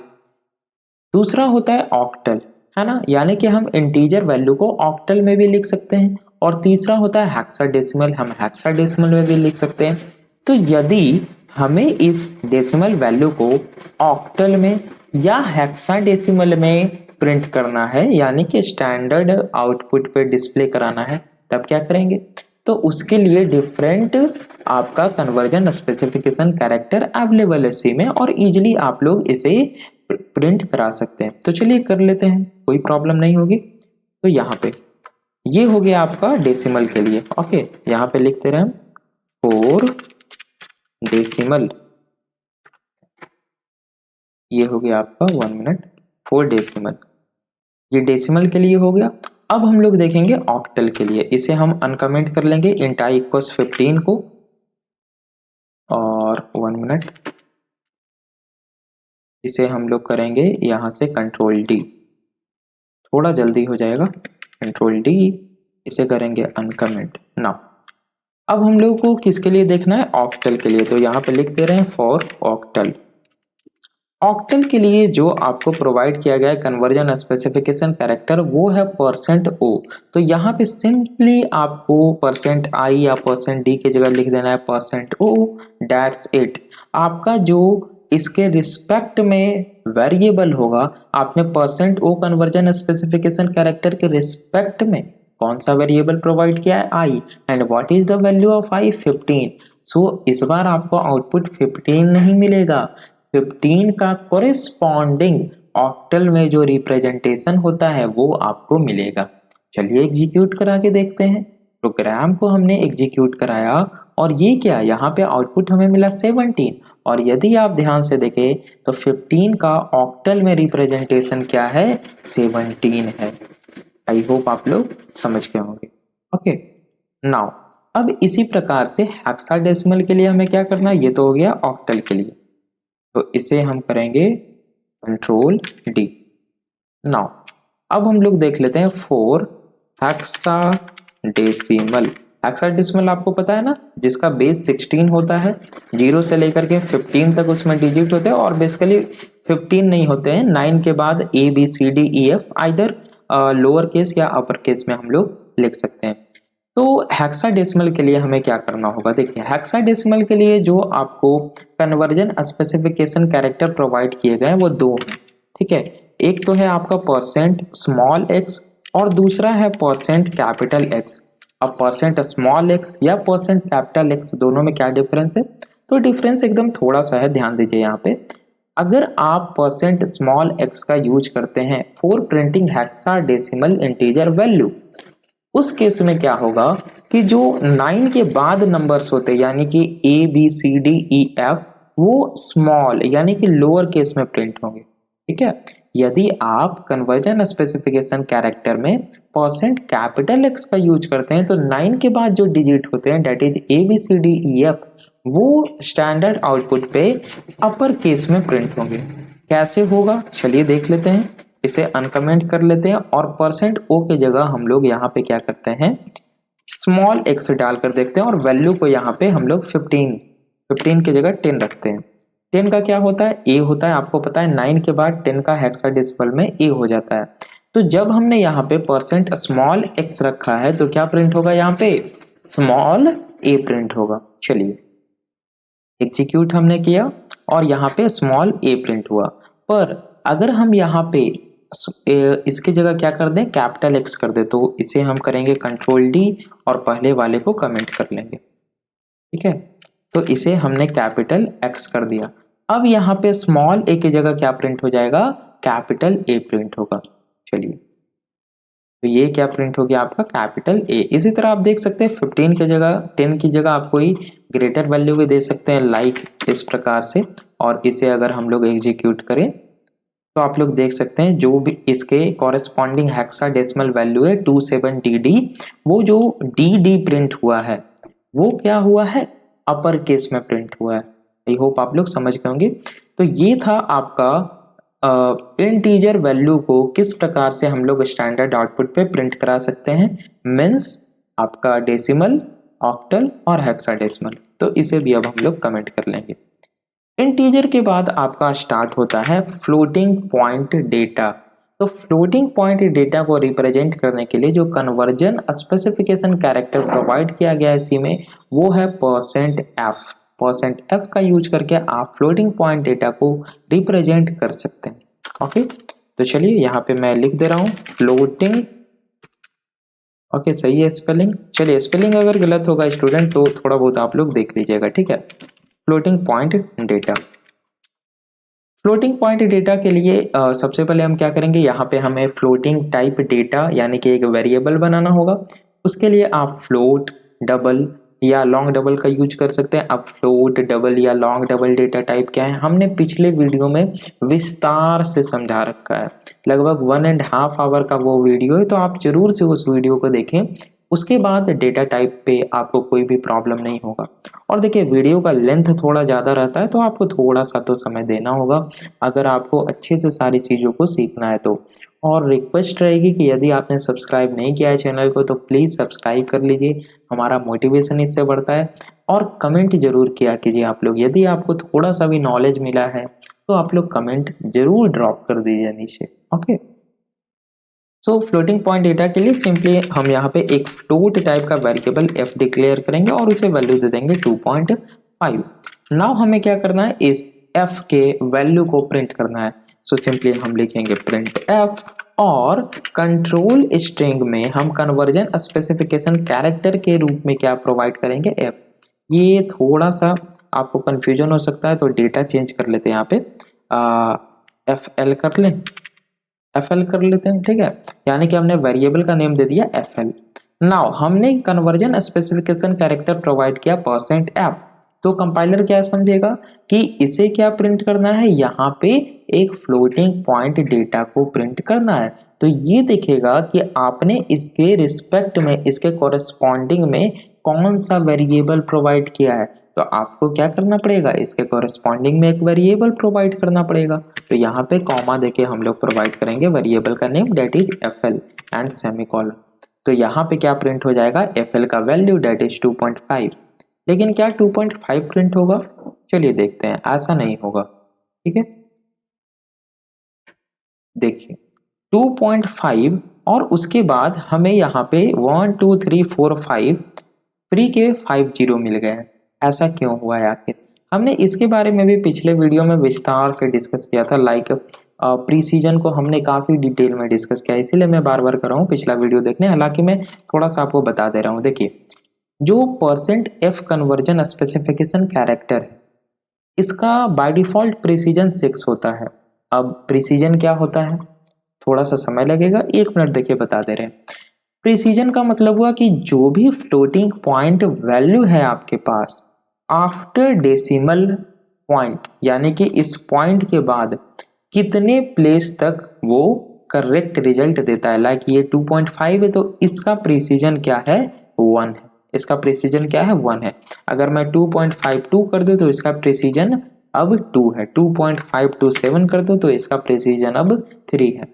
दूसरा होता है ऑक्टल, है ना, यानी कि हम इंटीजर वैल्यू को ऑक्टल में भी लिख सकते हैं। और तीसरा होता है हेक्साडेसिमल, हम हेक्साडेसिमल में भी लिख सकते हैं। तो यदि हमें इस डेसिमल वैल्यू को ऑक्टल में या हेक्साडेसिमल में प्रिंट करना है, यानी कि स्टैंडर्ड आउटपुट पे डिस्प्ले कराना है, तब क्या करेंगे, तो उसके लिए डिफरेंट आपका कन्वर्जन स्पेसिफिकेशन कैरेक्टर अवेलेबल है सी में, और इजीली आप लोग इसे प्रिंट करा सकते हैं। तो चलिए कर लेते हैं, कोई प्रॉब्लम नहीं होगी। तो यहाँ पे ये हो गया आपका डेसिमल के लिए। ओके, यहाँ पे लिखते रहे 4 डेसिमल, ये हो गया आपका 1 मिनट 4 डेसिमल, ये डेसिमल के लिए हो गया। अब हम लोग देखेंगे ऑक्टल के लिए। इसे हम अनकमेंट कर लेंगे इंट i इक्वल्स 15 को, और 1 मिनट, इसे हम लोग करेंगे यहाँ से कंट्रोल डी, थोड़ा जल्दी हो जाएगा, कंट्रोल डी, इसे करेंगे अनकमेंट ना। अब हम लोग को किसके लिए देखना है, ऑक्टल के लिए। तो यहाँ पे लिख दे रहे हैं फॉर ऑक्टल। ऑक्टल के लिए जो आपको प्रोवाइड किया गया है कन्वर्जन स्पेसिफिकेशन कैरेक्टर, वो है %o। तो यहाँ पे सिंपली आपको %i या %d की जगह लिख देना है %o, दैट्स इट। आपका जो इसके रिस्पेक्ट में वेरिएबल होगा, आपने %o कन्वर्जन स्पेसिफिकेशन कैरेक्टर के रिस्पेक्ट में कौन सा वेरिएबल प्रोवाइड किया है, i, and what is the value of i, 15। सो इस बार आपको आउटपुट 15 नहीं मिलेगा, 15 का कोरिस्पॉन्डिंग ऑक्टल में जो रिप्रेजेंटेशन होता है वो आपको मिलेगा। चलिए एग्जीक्यूट करा के देखते हैं। प्रोग्राम को हमने एग्जीक्यूट कराया, और ये क्या, यहाँ पे आउटपुट हमें मिला 17। और यदि आप ध्यान से देखें तो 15 का ऑक्टल में रिप्रेजेंटेशन क्या है, 17 है। आई होप आप लोग समझ गए होंगे। ओके, नाउ अब इसी प्रकार से हेक्साडेसिमल के लिए हमें क्या करना है, ये तो हो गया ऑक्टल के लिए, तो इसे हम करेंगे कंट्रोल डी। नाउ अब हम लोग देख लेते हैं 4 हेक्साडेसिमल। हेक्साडेसिमल आपको पता है ना, जिसका बेस 16 होता है, 0 से लेकर के 15 तक उसमें डिजिट होते हैं, और बेसिकली 15 नहीं होते हैं, 9 के बाद ABCDEF आइदर लोअर केस या अपर केस में हम लोग लिख सकते हैं। तो हेक्साडेसिमल के लिए हमें क्या करना होगा, देखिए हेक्साडेसिमल के लिए जो आपको कन्वर्जन स्पेसिफिकेशन कैरेक्टर प्रोवाइड किए गए हैं वो 2 हैं। ठीक है, एक तो है आपका %x और दूसरा है परसेंट कैपिटल एक्स। अब परसेंट स्मॉल एक्स या परसेंट कैपिटल एक्स दोनों में क्या डिफरेंस है? तो डिफरेंस एकदम थोड़ा सा है, ध्यान दीजिए यहाँ पे। अगर आप परसेंट स्मॉल एक्स का यूज करते हैं for printing hexadecimal integer value, उस केस में क्या होगा कि जो 9 के बाद नंबर्स होते हैं यानी कि A B C D E F, वो स्मॉल यानी कि लोअर केस में प्रिंट होंगे। ठीक है, यदि आप कन्वर्जन स्पेसिफिकेशन कैरेक्टर में परसेंट कैपिटल एक्स का यूज करते हैं तो 9 के बाद जो डिजिट होते हैं that is A B C D E F, वो स्टैंडर्ड आउटपुट पे अपर केस में प्रिंट होंगे। कैसे होगा चलिए देख लेते हैं। इसे अनकमेंट कर लेते हैं और परसेंट ओ के जगह हम लोग यहाँ पे क्या करते हैं, स्मॉल एक्स डालकर देखते हैं और वैल्यू को यहाँ पे हम लोग 15 की जगह 10 रखते हैं। 10 का क्या होता है? ए होता है, आपको पता है 9 के बाद 10 का हेक्साडेसिमल में ए हो जाता है। तो जब हमने यहाँ पे परसेंट स्मॉल एक्स रखा है तो क्या प्रिंट होगा? यहाँ पे स्मॉल ए प्रिंट होगा। चलिए एग्जीक्यूट हमने किया और यहाँ पे स्मॉल ए प्रिंट हुआ। पर अगर हम यहाँ पे इसके जगह क्या कर दें, कैपिटल एक्स कर दे, तो इसे हम करेंगे कंट्रोल डी और पहले वाले को कमेंट कर लेंगे। ठीक है, तो इसे हमने कैपिटल एक्स कर दिया। अब यहाँ पे स्मॉल ए की जगह क्या प्रिंट हो जाएगा? कैपिटल ए प्रिंट होगा। चलिए तो ये क्या प्रिंट हो गया आपका? Capital A. इसी तरह आप देख सकते हैं 15 की जगह 10 की जगह आप कोई ग्रेटर वैल्यू भी दे सकते हैं, लाइक इस प्रकार से। और इसे अगर हम लोग एग्जीक्यूट करें तो आप लोग देख सकते हैं जो भी इसके कॉरेस्पॉन्डिंग हेक्साडेसिमल वैल्यू है 27DD, वो जो DD प्रिंट हुआ है वो क्या हुआ है? अपर केस में प्रिंट हुआ है। आई होप आप लोग समझ गए होंगे। तो ये था आपका इंटीजर वैल्यू को किस प्रकार से हम लोग स्टैंडर्ड आउटपुट पे प्रिंट करा सकते हैं, मीन्स आपका डेसिमल, ऑक्टल और हेक्साडेसिमल। तो इसे भी अब हम लोग कमेंट कर लेंगे। इंटीजर के बाद आपका स्टार्ट होता है फ्लोटिंग पॉइंट डेटा। तो फ्लोटिंग पॉइंट डेटा को रिप्रेजेंट करने के लिए जो कन्वर्जन स्पेसिफिकेशन कैरेक्टर प्रोवाइड किया गया है इसी में, वो है परसेंट एफ। परसेंट एफ का यूज करके आप फ्लोटिंग पॉइंट डेटा को रिप्रेजेंट कर सकते हैं। ओके, तो चलिए यहाँ पे मैं लिख दे रहा हूँ फ्लोटिंग। ओके, सही है स्पेलिंग। चलिए स्पेलिंग अगर गलत होगा स्टूडेंट तो थोड़ा बहुत आप लोग देख लीजिएगा। ठीक है, floating point data. Floating point data के लिए सबसे पहले हम क्या करेंगे, यहाँ पे हमें फ्लोटिंग टाइप डेटा यानी कि एक वेरिएबल बनाना होगा। उसके लिए आप फ्लोट, डबल या लॉन्ग डबल का यूज कर सकते हैं। अब फ्लोट, डबल या लॉन्ग डबल डेटा टाइप क्या है हमने पिछले वीडियो में विस्तार से समझा रखा है, लगभग 1.5 आवर का वो वीडियो है, तो आप जरूर से उस वीडियो को देखें। उसके बाद डेटा टाइप पे आपको कोई भी प्रॉब्लम नहीं होगा। और देखिए वीडियो का लेंथ थोड़ा ज़्यादा रहता है तो आपको थोड़ा सा तो समय देना होगा अगर आपको अच्छे से सारी चीज़ों को सीखना है तो। और रिक्वेस्ट रहेगी कि यदि आपने सब्सक्राइब नहीं किया है चैनल को तो प्लीज़ सब्सक्राइब कर लीजिए, हमारा मोटिवेशन इससे बढ़ता है। और कमेंट जरूर किया कीजिए आप लोग, यदि आपको थोड़ा सा भी नॉलेज मिला है तो आप लोग कमेंट जरूर ड्रॉप कर दीजिए नीचे। ओके, सो फ्लोटिंग पॉइंट डेटा के लिए सिंपली हम यहाँ पे एक फ्लोट टाइप का वेरिएबल f डिक्लेयर करेंगे और उसे वैल्यू दे देंगे 2.5। नाउ हमें क्या करना है, इस f के वैल्यू को प्रिंट करना है। सो सिंपली हम लिखेंगे प्रिंट f और कंट्रोल स्ट्रिंग में हम कन्वर्जन स्पेसिफिकेशन कैरेक्टर के रूप में क्या प्रोवाइड करेंगे, f। ये थोड़ा सा आपको कंफ्यूजन हो सकता है तो डेटा चेंज कर लेते हैं, यहाँ पे fl कर लें, fl कर लेते हैं। ठीक है, यानी कि हमने वेरिएबल का नेम दे दिया fl। नाउ हमने कन्वर्जन स्पेसिफिकेशन कैरेक्टर प्रोवाइड किया %f, तो कंपाइलर क्या समझेगा कि इसे क्या प्रिंट करना है, यहाँ पे एक फ्लोटिंग पॉइंट डेटा को प्रिंट करना है। तो ये दिखेगा कि आपने इसके रिस्पेक्ट में, इसके कॉरेस्पॉन्डिंग में कौन सा वेरिएबल प्रोवाइड किया है। तो आपको क्या करना पड़ेगा, इसके कॉरेस्पॉन्डिंग में एक वेरिएबल प्रोवाइड करना पड़ेगा। तो यहाँ पे कॉमा देके हम लोग प्रोवाइड करेंगे वेरिएबल का name that is fl and semicolon. तो यहाँ पे क्या प्रिंट हो जाएगा, fl का वैल्यू डेट इज 2.5। लेकिन क्या 2.5 प्रिंट होगा, चलिए देखते हैं। ऐसा नहीं होगा, ठीक है। देखिए 2.5 और उसके बाद हमें यहाँ पे 1 2 3 4 5 फ्री के 5 0 मिल गए हैं। ऐसा क्यों हुआ है आखिर, हमने इसके बारे में भी पिछले वीडियो में विस्तार से डिस्कस किया था, लाइक प्रीसीजन को हमने काफ़ी डिटेल में डिस्कस किया, इसीलिए मैं बार बार कर रहा हूँ पिछला वीडियो देखने। हालांकि मैं थोड़ा सा आपको बता दे रहा हूँ। देखिए, जो %f कन्वर्जन स्पेसिफिकेशन कैरेक्टर है, इसका बाय डिफ़ॉल्ट प्रीसीजन 6 होता है। अब प्रीसीजन क्या होता है, थोड़ा सा समय लगेगा, 1 मिनट देखिए बता दे रहे हैं। प्रीसीजन का मतलब हुआ कि जो भी फ्लोटिंग पॉइंट वैल्यू है आपके पास आफ्टर डेसिमल पॉइंट, यानी कि इस पॉइंट के बाद कितने प्लेस तक वो करेक्ट रिजल्ट देता है। लाइक ये 2.5 है तो इसका प्रीसीजन क्या है, 1 है। इसका प्रीसीजन क्या है, 1 है। अगर मैं 2.52 कर दूं तो इसका प्रीसीजन अब 2 है। 2.527 कर दूं तो इसका प्रीसीजन अब 3 है।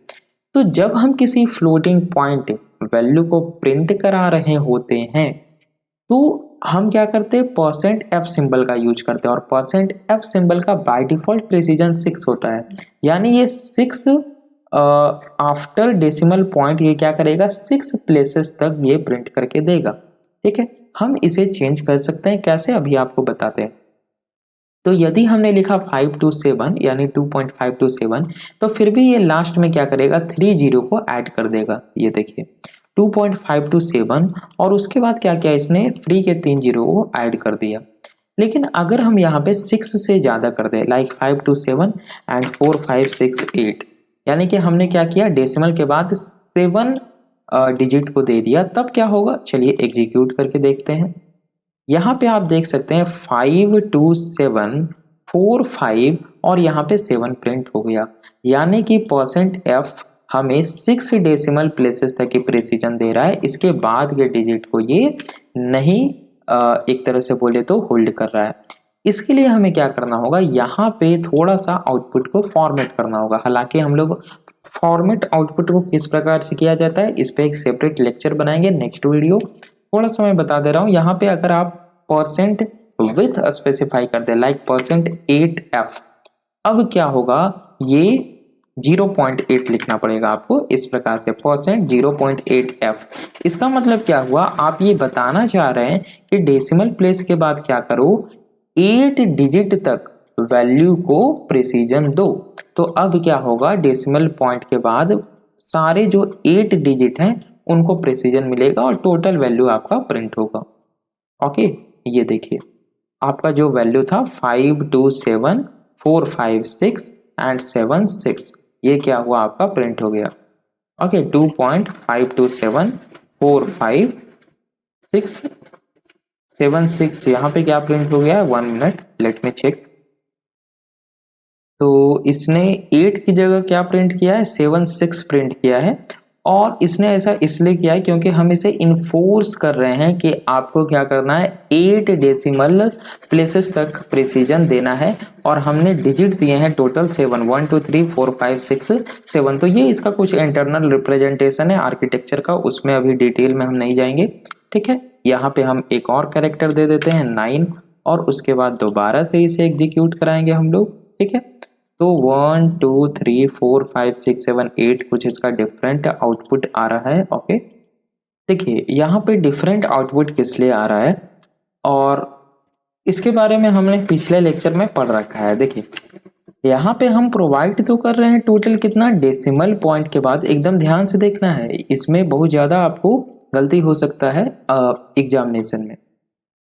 तो जब हम किसी फ्लोटिंग पॉइंट वैल्यू को प्रिंट करा रहे होते हैं तो हम क्या करते हैं, %f सिंबल का यूज करते हैं। और %f सिंबल का बाय डिफॉल्ट प्रिसीजन 6 होता है, यानी ये 6 आफ्टर डेसिमल पॉइंट ये क्या करेगा, 6 प्लेसेस तक ये प्रिंट करके देगा। ठीक है, हम इसे चेंज कर सकते हैं, कैसे अभी आपको बताते हैं। तो यदि हमने लिखा 527 यानी 2.527 तो फिर भी ये लास्ट में क्या करेगा, 3 जीरो को ऐड कर देगा। ये देखिए 2.527 और उसके बाद क्या किया इसने, फ्री के 3 जीरो को ऐड कर दिया। लेकिन अगर हम यहाँ पे 6 से ज़्यादा कर दे, लाइक 527 एंड 4568, यानी कि हमने क्या किया, डेसिमल के बाद 7 डिजिट को दे दिया, तब क्या होगा, चलिए एग्जीक्यूट करके देखते हैं। यहाँ पे आप देख सकते हैं 52745 और यहाँ पे 7 प्रिंट हो गया, यानी कि %f हमें 6 डेसिमल प्लेसेस तक की प्रिसीजन दे रहा है। इसके बाद के डिजिट को ये नहीं एक तरह से बोले तो होल्ड कर रहा है। इसके लिए हमें क्या करना होगा, यहाँ पे थोड़ा सा आउटपुट को फॉर्मेट करना होगा। हालांकि हम लोग फॉर्मेट आउटपुट को किस प्रकार से किया जाता है इस पे एक सेपरेट लेक्चर बनाएंगे नेक्स्ट वीडियो। थोड़ा सा मैं बता दे रहा हूँ, यहाँ पे अगर आप परसेंट विथ स्पेसिफाई कर दे, लाइक %8f, अब क्या होगा, ये 0.8 लिखना पड़ेगा आपको इस प्रकार से, %0.8f। इसका मतलब क्या हुआ, आप ये बताना चाह रहे हैं कि डेसिमल प्लेस के बाद क्या करो, 8 डिजिट तक वैल्यू को प्रिसीजन दो। तो अब क्या होगा, डेसिमल पॉइंट के बाद सारे जो 8 डिजिट हैं उनको प्रिसीजन मिलेगा और टोटल वैल्यू आपका प्रिंट होगा। ओके, ये देखिए आपका जो वैल्यू था 527 456 एंड 76, ये क्या हुआ, आपका प्रिंट हो गया। ओके, 2.527 456 76 यहाँ पे क्या प्रिंट हो गया है, 1 मिनट लेट मी चेक। तो इसने 8 की जगह क्या प्रिंट किया है, 76 प्रिंट किया है। और इसने ऐसा इसलिए किया है क्योंकि हम इसे इन्फोर्स कर रहे हैं कि आपको क्या करना है, 8 डेसिमल प्लेसेस तक प्रिसीजन देना है। और हमने डिजिट दिए हैं टोटल 7, 1 2 3 4 5 6 7। तो ये इसका कुछ इंटरनल रिप्रेजेंटेशन है आर्किटेक्चर का, उसमें अभी डिटेल में हम नहीं जाएंगे। ठीक है, यहाँ पे हम एक और कैरेक्टर दे देते हैं 9 और उसके बाद दोबारा से इसे एग्जीक्यूट कराएंगे हम लोग। ठीक है, तो 1 2 3 4 5 6 7 8 कुछ इसका डिफरेंट आउटपुट आ रहा है। ओके, देखिए यहाँ पे डिफरेंट आउटपुट किस लिए आ रहा है और इसके बारे में हमने पिछले लेक्चर में पढ़ रखा है। देखिए यहाँ पे हम प्रोवाइड तो कर रहे हैं टोटल कितना, डेसिमल पॉइंट के बाद, एकदम ध्यान से देखना है, इसमें बहुत ज़्यादा आपको गलती हो सकता है एग्जामिनेशन में।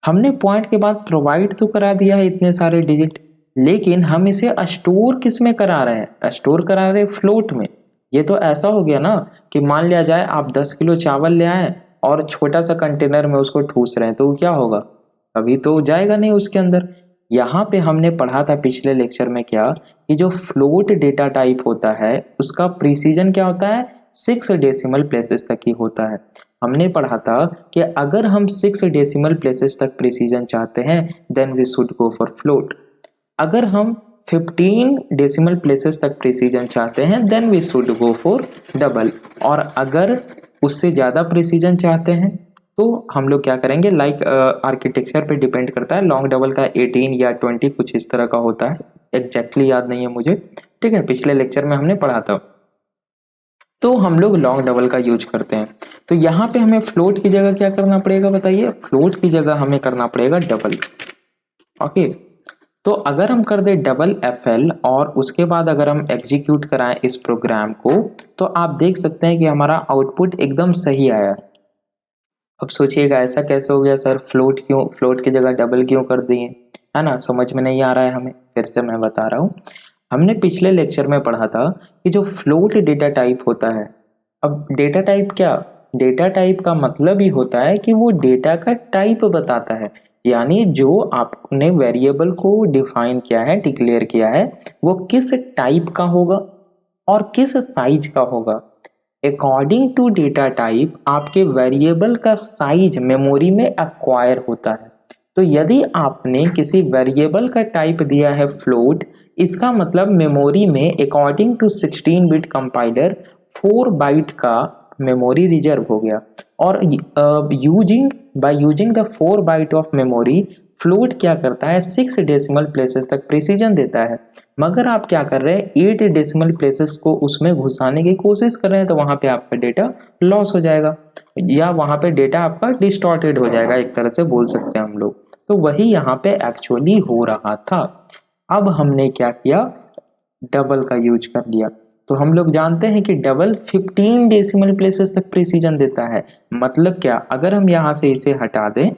हमने पॉइंट के बाद प्रोवाइड तो करा दिया है इतने सारे डिजिट, लेकिन हम इसे स्टोर किस में करा रहे हैं, स्टोर करा रहे हैं फ्लोट में। ये तो ऐसा हो गया ना कि मान लिया जाए आप 10 किलो चावल ले आए और छोटा सा कंटेनर में उसको ठूस रहे हैं, तो क्या होगा, अभी तो जाएगा नहीं उसके अंदर। यहाँ पे हमने पढ़ा था पिछले लेक्चर में क्या, कि जो फ्लोट डेटा टाइप होता है उसका प्रिसीजन क्या होता है, 6 डेसिमल प्लेसेस तक ही होता है। हमने पढ़ा था कि अगर हम 6 डेसिमल प्लेसेस तक प्रिसीजन चाहते हैं then we should go for float. अगर हम 15 डेसिमल प्लेसेस तक प्रिसीजन चाहते हैं then we should go for double. और अगर उससे ज़्यादा प्रिसीजन चाहते हैं तो हम लोग क्या करेंगे, लाइक आर्किटेक्चर पे डिपेंड करता है, लॉन्ग डबल का 18 या 20 कुछ इस तरह का होता है, एग्जैक्टली याद नहीं है मुझे। ठीक है, पिछले लेक्चर में हमने पढ़ा था, तो हम लोग लॉन्ग डबल का यूज करते हैं। तो यहाँ पे हमें फ्लोट की जगह क्या करना पड़ेगा बताइए, फ्लोट की जगह हमें करना पड़ेगा डबल। ओके, तो अगर हम कर दे डबल FL और उसके बाद अगर हम एग्जीक्यूट कराएं इस प्रोग्राम को, तो आप देख सकते हैं कि हमारा आउटपुट एकदम सही आया। अब सोचिएगा ऐसा कैसे हो गया सर, फ्लोट की जगह डबल क्यों कर दिए, है ना, समझ में नहीं आ रहा है हमें। फिर से मैं बता रहा हूँ, हमने पिछले लेक्चर में पढ़ा था कि जो फ्लोट डेटा टाइप होता है, अब डेटा टाइप क्या, डेटा टाइप का मतलब ही होता है कि वो डेटा का टाइप बताता है, यानी जो आपने वेरिएबल को डिफाइन किया है, डिक्लेयर किया है, वो किस टाइप का होगा और किस साइज का होगा। अकॉर्डिंग टू डेटा टाइप आपके वेरिएबल का साइज मेमोरी में एक्वायर होता है। तो यदि आपने किसी वेरिएबल का टाइप दिया है फ्लोट, इसका मतलब मेमोरी में according to 16 bit compiler 4 byte का मेमोरी रिजर्व हो गया। और using the 4 byte of memory, float क्या करता है, 6 डेसिमल प्लेसेस तक प्रिसीजन देता है। मगर आप क्या कर रहे हैं, 8 डेसिमल प्लेसेस को उसमें घुसाने की कोशिश कर रहे हैं, तो वहां पे आपका डेटा लॉस हो जाएगा या वहां पे डेटा आपका डिस्टॉर्टेड हो जाएगा, एक तरह से बोल सकते हैं हम लोग। तो वही यहाँ पे एक्चुअली हो रहा था। अब हमने क्या किया, डबल का यूज कर लिया। तो हम लोग जानते हैं कि डबल 15 डेसिमल प्लेसेस तक प्रिसीजन देता है। मतलब क्या, अगर हम यहाँ से इसे हटा दें,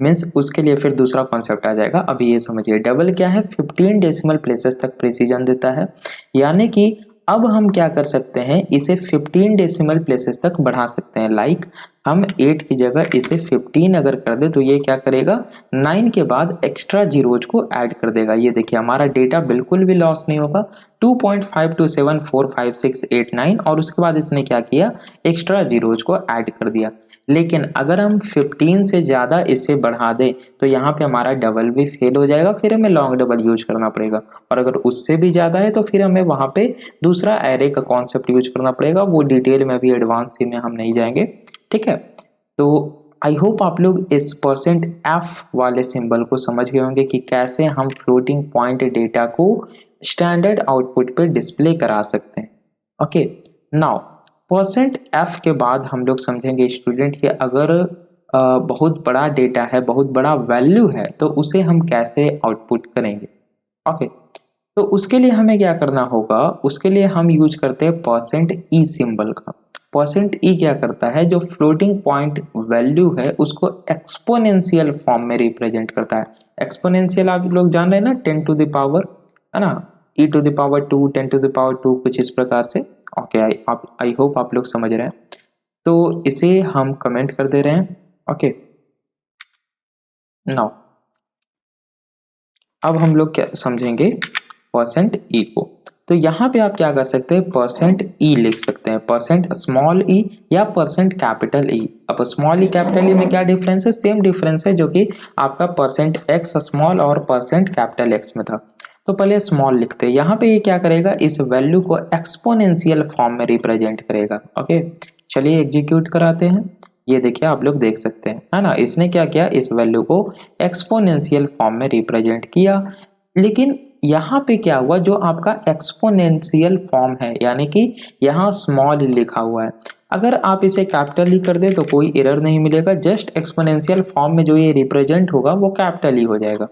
मीन्स उसके लिए फिर दूसरा कॉन्सेप्ट आ जाएगा। अभी ये समझिए, डबल क्या है, 15 डेसिमल प्लेसेस तक प्रिसीजन देता है, यानी कि अब हम क्या कर सकते हैं, इसे 15 डेसिमल प्लेसेस तक बढ़ा सकते हैं। लाइक हम 8 की जगह इसे 15 अगर कर दे, तो ये क्या करेगा, 9 के बाद एक्स्ट्रा जीरोज को ऐड कर देगा। ये देखिए हमारा डेटा बिल्कुल भी लॉस नहीं होगा। 2.5274568 और उसके बाद इसने क्या किया, एक्स्ट्रा जीरोज को ऐड कर दिया। लेकिन अगर हम 15 से ज़्यादा इसे बढ़ा दें, तो यहाँ पे हमारा डबल भी फेल हो जाएगा, फिर हमें लॉन्ग डबल यूज करना पड़ेगा। और अगर उससे भी ज़्यादा है तो फिर हमें वहाँ पे दूसरा एरे का कॉन्सेप्ट यूज करना पड़ेगा। वो डिटेल में भी, एडवांस सी में हम नहीं जाएंगे, ठीक है। तो आई होप आप लोग इस %f वाले सिंबल को समझ गए होंगे कि कैसे हम फ्लोटिंग पॉइंट डेटा को स्टैंडर्ड आउटपुट पे डिस्प्ले करा सकते हैं। ओके, नाउ %f के बाद हम लोग समझेंगे स्टूडेंट कि अगर बहुत बड़ा डेटा है, बहुत बड़ा वैल्यू है, तो उसे हम कैसे आउटपुट करेंगे। ओके, तो उसके लिए हमें क्या करना होगा, उसके लिए हम यूज करते हैं %e सिंबल का। %e क्या करता है, जो फ्लोटिंग पॉइंट वैल्यू है उसको एक्सपोनेंशियल फॉर्म में रिप्रेजेंट करता है। एक्सपोनेंशियल आप लोग जान रहे हैं ना, 10 टू द पावर, है ना, e⁻², 10 टू द पावर 2, कुछ इस प्रकार से। ओके, आई होप आप लोग समझ रहे हैं। तो इसे हम कमेंट कर दे रहे हैं। ओके, नाउ अब हम लोग क्या समझेंगे, %e को। तो यहाँ पे आप क्या कर सकते हैं, %e लिख सकते हैं, %e या %E। अब स्मॉल ई कैपिटल ई में क्या डिफरेंस है, सेम डिफरेंस है जो कि आपका %x स्मॉल और %X में था। तो पहले स्मॉल लिखते हैं, यहाँ पे ये क्या करेगा, इस वैल्यू को एक्सपोनेंशियल फॉर्म में रिप्रेजेंट करेगा। ओके, चलिए एग्जीक्यूट कराते हैं। ये देखिए आप लोग देख सकते हैं, है ना, इसने क्या किया, इस वैल्यू को एक्सपोनेंशियल फॉर्म में रिप्रेजेंट किया। लेकिन यहाँ पे क्या हुआ, जो आपका एक्सपोनेंशियल फॉर्म है, यानी कि यहाँ स्मॉल लिखा हुआ है, अगर आप इसे कैपिटल ही कर दे तो कोई एरर नहीं मिलेगा। जस्ट एक्सपोनेंशियल फॉर्म में जो ये रिप्रेजेंट होगा वो कैपिटल ही हो जाएगा।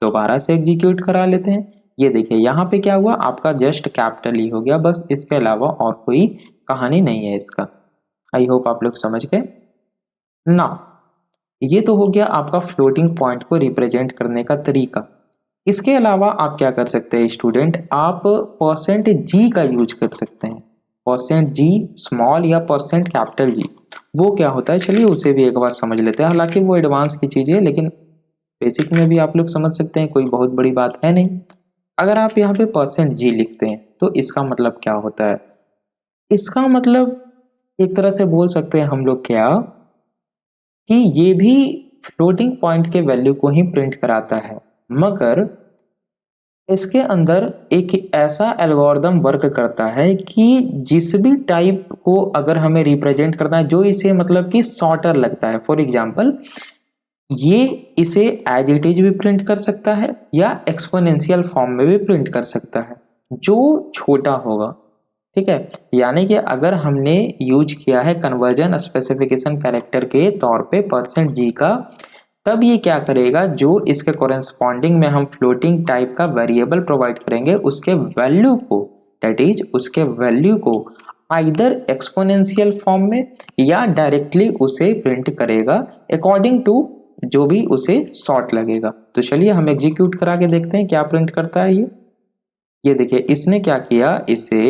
दोबारा से एग्जीक्यूट करा लेते हैं। ये देखिए यहाँ पे क्या हुआ, आपका जस्ट कैपिटल ही हो गया, बस, इसके अलावा और कोई कहानी नहीं है इसका। आई होप आप लोग समझ गए ना। ये तो हो गया आपका फ्लोटिंग पॉइंट को रिप्रेजेंट करने का तरीका। इसके अलावा आप क्या कर सकते हैं स्टूडेंट, आप %g का यूज कर सकते हैं। %g स्मॉल या %G, वो क्या होता है, चलिए उसे भी एक बार समझ लेते हैं। हालांकि वो एडवांस की चीज़ है, लेकिन बेसिक में भी आप लोग समझ सकते हैं, कोई बहुत बड़ी बात है नहीं। अगर आप यहाँ पे %g लिखते हैं तो इसका मतलब क्या होता है, इसका मतलब एक तरह से बोल सकते हैं हम लोग क्या, कि ये भी फ्लोटिंग पॉइंट के वैल्यू को ही प्रिंट कराता है, मगर इसके अंदर एक ऐसा एल्गोरिदम वर्क करता है कि जिस भी टाइप को अगर हमें रिप्रेजेंट करना है, जो इसे मतलब कि शॉर्टर लगता है, फॉर एग्जांपल ये इसे एज इट इज भी प्रिंट कर सकता है या एक्सपोनेंशियल फॉर्म में भी प्रिंट कर सकता है, जो छोटा होगा, ठीक है। यानी कि अगर हमने यूज किया है कन्वर्जन स्पेसिफिकेशन कैरेक्टर के तौर पे %g का, तब ये क्या करेगा, जो इसके कॉरेस्पॉन्डिंग में हम फ्लोटिंग टाइप का वेरिएबल प्रोवाइड करेंगे उसके वैल्यू को, दैट इज उसके वैल्यू को आइदर एक्सपोनेंशियल फॉर्म में या डायरेक्टली उसे प्रिंट करेगा अकॉर्डिंग टू जो भी उसे सॉर्ट लगेगा। तो चलिए हम एग्जीक्यूट करा के देखते हैं क्या प्रिंट करता है ये देखिए इसने क्या किया, इसे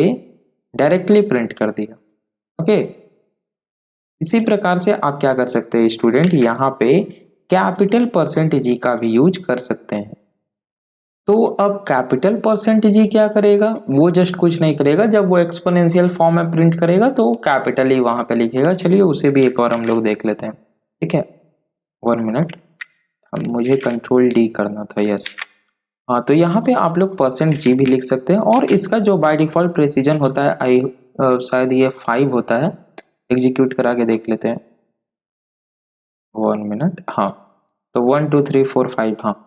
डायरेक्टली प्रिंट कर दिया। ओके, इसी प्रकार से आप क्या कर सकते हैं स्टूडेंट, यहाँ पे कैपिटल परसेंटेज का भी यूज कर सकते हैं। तो अब कैपिटल परसेंटेज क्या करेगा, वो जस्ट कुछ नहीं करेगा, जब वो एक्सपोनेंशियल फॉर्म में प्रिंट करेगा तो कैपिटल ही वहां पे लिखेगा। चलिए उसे भी एक और हम लोग देख लेते हैं। ठीक है, 1 मिनट, अब मुझे कंट्रोल डी करना था, यस। हाँ, तो यहाँ पे आप लोग %g भी लिख सकते हैं और इसका जो बाय डिफॉल्ट प्रेसिजन होता है शायद ये 5 होता है। एग्जीक्यूट करा के देख लेते हैं, 1 मिनट। हाँ, तो 1 2 3 4 5, हाँ,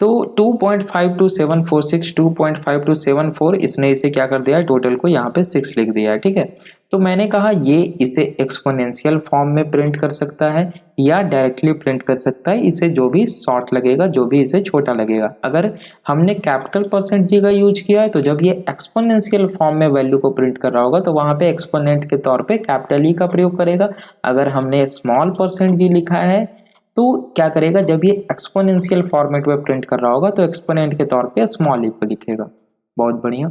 तो 2.52746 2.527 इसने इसे क्या कर दिया है, टोटल को यहाँ पे 6 लिख दिया है। ठीक है, तो मैंने कहा ये इसे एक्सपोनेंशियल फॉर्म में प्रिंट कर सकता है या डायरेक्टली प्रिंट कर सकता है, इसे जो भी शॉर्ट लगेगा, जो भी इसे छोटा लगेगा। अगर हमने कैपिटल % का यूज किया है तो जब ये एक्सपोनेंशियल फॉर्म में वैल्यू को प्रिंट कर रहा होगा तो वहां पे एक्सपोनेंट के तौर पे कैपिटल ई का प्रयोग करेगा। अगर हमने स्मॉल % लिखा है तो क्या करेगा, जब ये एक्सपोनेंशियल फॉर्मेट में प्रिंट कर रहा होगा तो एक्सपोनेंट के तौर पे स्मॉल ई को लिखेगा। बहुत बढ़िया,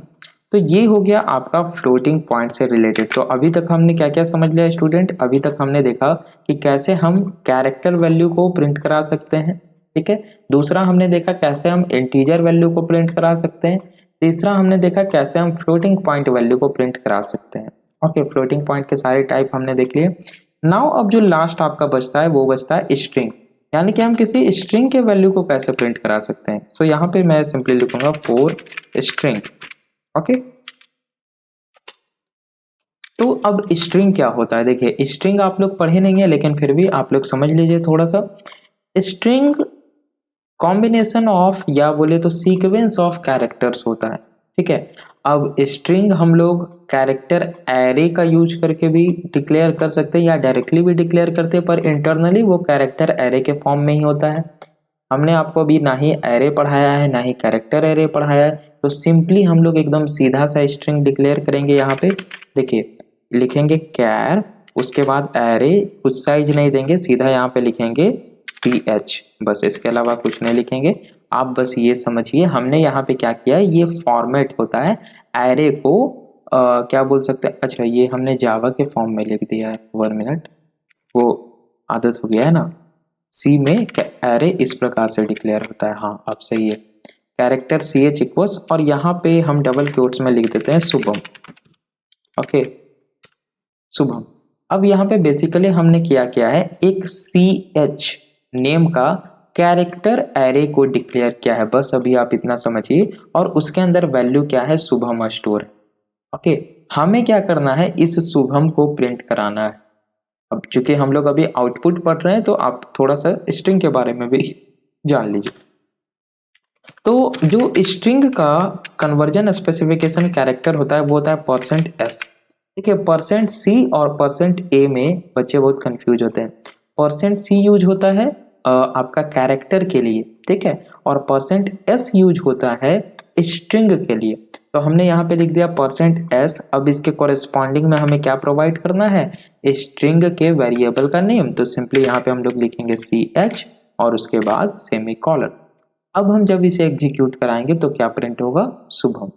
तो ये हो गया आपका फ्लोटिंग पॉइंट से रिलेटेड। तो अभी तक हमने क्या क्या समझ लिया स्टूडेंट, अभी तक हमने देखा कि कैसे हम कैरेक्टर वैल्यू को प्रिंट करा सकते हैं। ठीक है, दूसरा हमने देखा कैसे हम इंटीजर वैल्यू को प्रिंट करा सकते हैं। तीसरा हमने देखा कैसे हम फ्लोटिंग पॉइंट वैल्यू को प्रिंट करा सकते हैं। ओके, फ्लोटिंग पॉइंट के सारे टाइप हमने देख लिए। नाउ अब जो लास्ट आपका बचता है वो बचता है स्ट्रिंग, यानी कि हम किसी स्ट्रिंग के वैल्यू को कैसे प्रिंट करा सकते हैं। सो यहाँ पे मैं सिंपली लिखूंगा फॉर स्ट्रिंग। ओके, तो अब स्ट्रिंग क्या होता है, देखिए स्ट्रिंग आप लोग पढ़े नहीं है लेकिन फिर भी आप लोग समझ लीजिए थोड़ा सा। स्ट्रिंग कॉम्बिनेशन ऑफ या बोले तो सीक्वेंस ऑफ कैरेक्टर्स होता है। ठीक है, अब स्ट्रिंग हम लोग कैरेक्टर एरे का यूज करके भी डिक्लेयर कर सकते हैं या डायरेक्टली भी डिक्लेयर करते हैं, पर इंटरनली वो कैरेक्टर एरे के फॉर्म में ही होता है। हमने आपको अभी ना ही एरे पढ़ाया है ना ही कैरेक्टर एरे पढ़ाया है, तो सिंपली हम लोग एकदम सीधा सा स्ट्रिंग डिक्लेयर करेंगे। यहाँ पे देखिए लिखेंगे कैर, उसके बाद एरे, कुछ साइज नहीं देंगे, सीधा यहाँ पे लिखेंगे ch, बस इसके अलावा कुछ नहीं लिखेंगे। आप बस ये समझिए हमने यहाँ पे क्या किया है, ये फॉर्मेट होता है एरे को क्या बोल सकते हैं, अच्छा ये हमने जावा के फॉर्म में लिख दिया है। 1 मिनट, वो आदत हो गया है ना, सी में एरे इस प्रकार से डिक्लेयर होता है। हाँ अब सही है, कैरेक्टर ch इक्वल्स और यहाँ पे हम डबल कोट्स में लिख देते हैं शुभम। ओके, शुभम। अब यहाँ पे बेसिकली हमने क्या है, एक ch नेम का कैरेक्टर एरे को डिक्लेयर किया है, बस अभी आप इतना समझिए। और उसके अंदर वैल्यू क्या है, शुभम स्टोर। ओके, हमें क्या करना है, इस शुभम को प्रिंट कराना है। अब चूंकि हम लोग अभी आउटपुट पढ़ रहे हैं तो आप थोड़ा सा स्ट्रिंग के बारे में भी जान लीजिए। तो जो स्ट्रिंग का कन्वर्जन स्पेसिफिकेशन कैरेक्टर होता है वो होता है %s। देखिए %c और %a में बच्चे बहुत कंफ्यूज होते हैं। %c यूज होता है आपका कैरेक्टर के लिए, ठीक है, और %s यूज होता है स्ट्रिंग के लिए। तो हमने यहाँ पे लिख दिया %s। अब इसके कॉरेस्पॉन्डिंग में हमें क्या प्रोवाइड करना है, स्ट्रिंग के वेरिएबल का नेम। तो सिंपली यहाँ पे हम लोग लिखेंगे ch और उसके बाद सेमीकोलन। अब हम जब इसे एग्जीक्यूट कराएंगे तो क्या प्रिंट होगा, शुभम।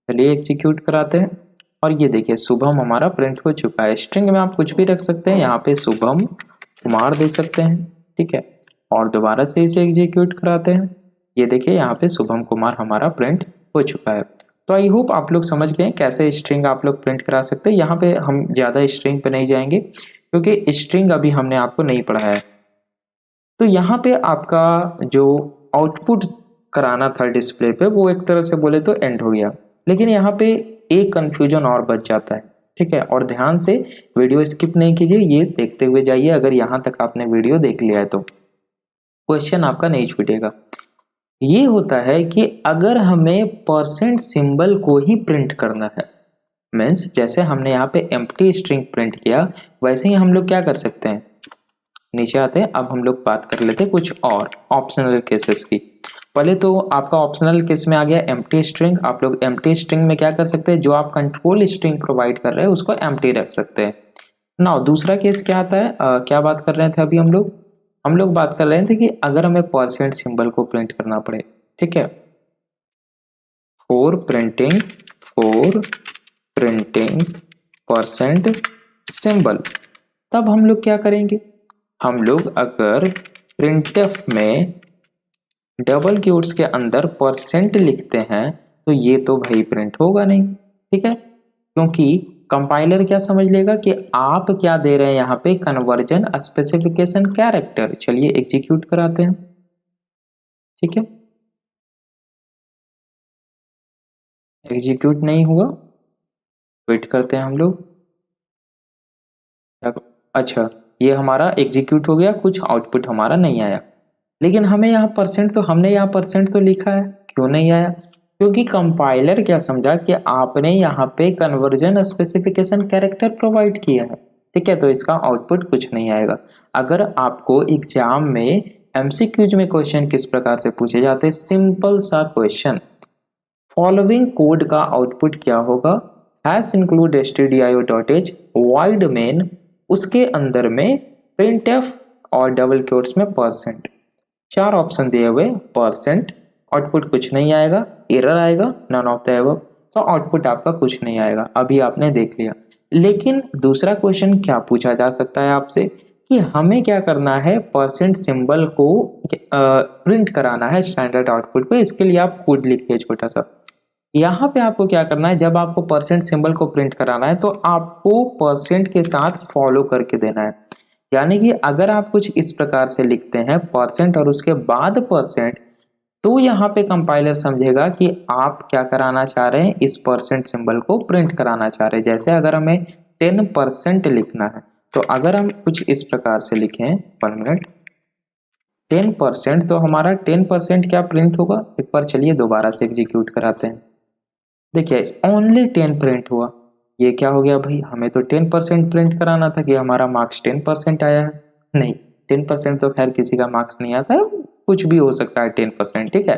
चलिए एग्जीक्यूट कराते हैं और ये देखिए शुभम हमारा प्रिंट हो चुका है। स्ट्रिंग में आप कुछ भी रख सकते हैं, यहाँ पे शुभम कुमार दे सकते हैं। ठीक है, और दोबारा से इसे एग्जीक्यूट कराते हैं, ये देखिए यहाँ पे शुभम कुमार हमारा प्रिंट हो चुका है। तो आई होप आप लोग समझ गए कैसे स्ट्रिंग आप लोग प्रिंट करा सकते हैं। यहाँ पे हम ज़्यादा स्ट्रिंग पे नहीं जाएंगे क्योंकि स्ट्रिंग अभी हमने आपको नहीं पढ़ाया है। तो यहाँ पे आपका जो आउटपुट कराना था डिस्प्ले पे वो एक तरह से बोले तो एंड हो गया, लेकिन यहाँ पे एक कंफ्यूजन और बच जाता है। ठीक है, और ध्यान से वीडियो स्किप नहीं कीजिए, ये देखते हुए जाइए। अगर यहाँ तक आपने वीडियो देख लिया है तो क्वेश्चन आपका नहीं छूटेगा। ये होता है कि अगर हमें %सिंबल को ही प्रिंट करना है, मीन्स जैसे हमने यहाँ पे एम्प्टी स्ट्रिंग प्रिंट किया वैसे ही हम लोग क्या कर सकते हैं, नीचे आते हैं। अब हम लोग बात कर लेते हैं कुछ और ऑप्शनल केसेस की। पहले तो आपका ऑप्शनल केस में आ गया एम्प्टी स्ट्रिंग। आप लोग एम्प्टी स्ट्रिंग में क्या कर सकते हैं, जो आप कंट्रोल स्ट्रिंग प्रोवाइड कर रहे हैं उसको एम्प्टी रख सकते हैं। नाउ दूसरा केस क्या आता है, क्या बात कर रहे थे अभी हम लोग बात कर रहे थे कि अगर हमें परसेंट सिंबल को प्रिंट करना पड़े, ठीक है, फॉर प्रिंटिंग परसेंट सिंबल, तब हम लोग क्या करेंगे, हम लोग अगर प्रिंटफ में डबल क्वोट्स के अंदर परसेंट लिखते हैं तो ये तो भाई प्रिंट होगा नहीं, ठीक है, क्योंकि कंपाइलर क्या समझ लेगा कि आप क्या दे रहे हैं यहाँ पे, कन्वर्जन स्पेसिफिकेशन कैरेक्टर। चलिए एग्जीक्यूट कराते हैं, ठीक है, एग्जीक्यूट नहीं हुआ, वेट करते हैं हम लोग। अच्छा, ये हमारा एग्जीक्यूट हो गया, कुछ आउटपुट हमारा नहीं आया, लेकिन हमें यहाँ परसेंट तो, हमने यहाँ परसेंट तो लिखा है, क्यों नहीं आया, क्योंकि कंपाइलर क्या समझा कि आपने यहाँ पे कन्वर्जन स्पेसिफिकेशन कैरेक्टर प्रोवाइड किया है, ठीक है, तो इसका आउटपुट कुछ नहीं आएगा। अगर आपको एग्जाम में एमसीक्यूज में क्वेश्चन किस प्रकार से पूछे जाते हैं, सिंपल सा क्वेश्चन, फॉलोइंग कोड का आउटपुट क्या होगा, hash include stdio.h wide main, उसके अंदर में printf और डबल क्वोट्स में परसेंट, चार ऑप्शन दिए हुए, परसेंट, आउटपुट कुछ नहीं आएगा, एरर आएगा, नन ऑफ द अबव, तो आउटपुट आपका कुछ नहीं आएगा, अभी आपने देख लिया। लेकिन दूसरा क्वेश्चन क्या पूछा जा सकता है आपसे कि हमें क्या करना है, परसेंट सिंबल को प्रिंट कराना है स्टैंडर्ड आउटपुट पे, इसके लिए आप कोड लिखिए छोटा सा। यहाँ पे आपको क्या करना है, जब आपको परसेंट सिंबल को प्रिंट कराना है तो आपको परसेंट के साथ फॉलो करके देना है, यानी कि अगर आप कुछ इस प्रकार से लिखते हैं परसेंट और उसके बाद परसेंट, तो यहाँ पे कंपाइलर समझेगा कि आप क्या कराना चाह रहे हैं, इस परसेंट सिंबल को प्रिंट कराना चाह रहे हैं। जैसे अगर हमें 10% लिखना है, तो अगर हम कुछ इस प्रकार से लिखें, 1 मिनट, 10%, तो हमारा 10% क्या प्रिंट होगा, एक बार चलिए दोबारा से एग्जीक्यूट कराते हैं। देखिए ओनली 10 प्रिंट हुआ, ये क्या हो गया भाई, हमें तो 10% प्रिंट कराना था कि हमारा मार्क्स 10% आया है, नहीं 10% तो खैर किसी का मार्क्स नहीं आता है, कुछ भी हो सकता है 10%, ठीक है,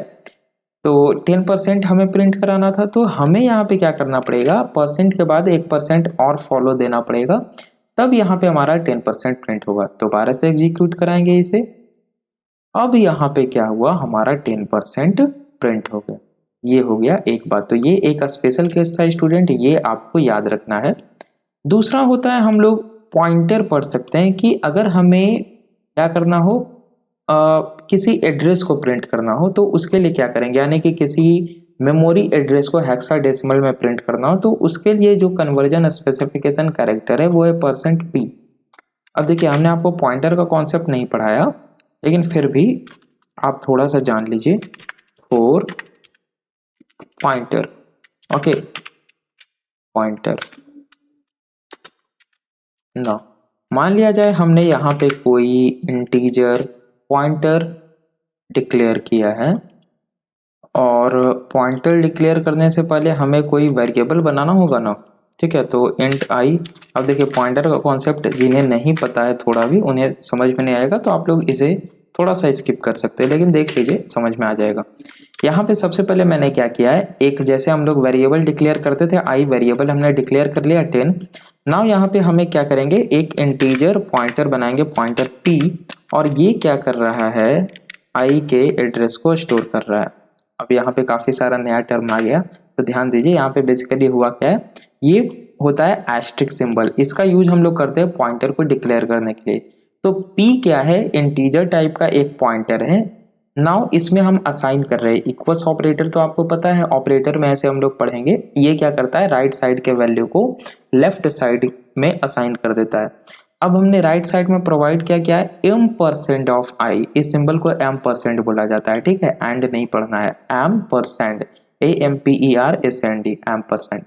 तो 10% हमें प्रिंट कराना था, तो हमें यहाँ पे क्या करना पड़ेगा, परसेंट के बाद 1% और फॉलो देना पड़ेगा, तब यहाँ पे हमारा 10% प्रिंट होगा। दोबारा से एग्जीक्यूट कराएंगे इसे, अब यहाँ पे क्या हुआ, हमारा 10% प्रिंट हो गया, ये हो गया एक बात। तो ये एक स्पेशल केस था स्टूडेंट, ये आपको याद रखना है। दूसरा होता है, हम लोग पॉइंटर पढ़ सकते हैं कि अगर हमें क्या करना हो, किसी एड्रेस को प्रिंट करना हो तो उसके लिए क्या करेंगे, यानी कि किसी मेमोरी एड्रेस को हेक्साडेसिमल में प्रिंट करना हो तो उसके लिए जो कन्वर्जन स्पेसिफिकेशन कैरेक्टर है वो है %p। अब देखिए हमने आपको पॉइंटर का कॉन्सेप्ट नहीं पढ़ाया, लेकिन फिर भी आप थोड़ा सा जान लीजिए, फॉर पॉइंटर, ओके, पॉइंटर ना, मान लिया जाए हमने यहाँ पे कोई इंटीजर पॉइंटर डिक्लेयर किया है, और पॉइंटर डिक्लेयर करने से पहले हमें कोई वेरिएबल बनाना होगा ना, ठीक है, तो इंट आई। अब देखिए पॉइंटर का कॉन्सेप्ट जिन्हें नहीं पता है थोड़ा भी, उन्हें समझ में नहीं आएगा, तो आप लोग इसे थोड़ा सा स्किप कर सकते हैं, लेकिन देख लीजिए समझ में आ जाएगा। यहाँ पे सबसे पहले मैंने क्या किया है, एक जैसे हम लोग वेरिएबल डिक्लेयर करते थे, आई वेरिएबल हमने डिक्लेयर कर लिया 10। नाउ यहाँ पे हमें क्या करेंगे, एक इंटीजर पॉइंटर बनाएंगे, पॉइंटर p, और ये क्या कर रहा है, आई के एड्रेस को स्टोर कर रहा है। अब यहाँ पे काफी सारा नया टर्म आ गया, तो ध्यान दीजिए, यहाँ पे बेसिकली हुआ क्या है, ये होता है एस्ट्रिक सिंबल, इसका यूज हम लोग करते हैं पॉइंटर को डिक्लेयर करने के लिए। तो p क्या है, इंटीजर टाइप का एक पॉइंटर है। नाउ इसमें हम असाइन कर रहे हैं इक्वल्स ऑपरेटर, तो आपको पता है ऑपरेटर में ऐसे हम लोग पढ़ेंगे, ये क्या करता है, राइट साइड के वैल्यू को लेफ्ट साइड में असाइन कर देता है। अब हमने राइट साइड में प्रोवाइड क्या है, m% ऑफ i, इस सिंबल को m% बोला जाता है, ठीक है, एंड नहीं पढ़ना है, m%, AMPERSAND, m%।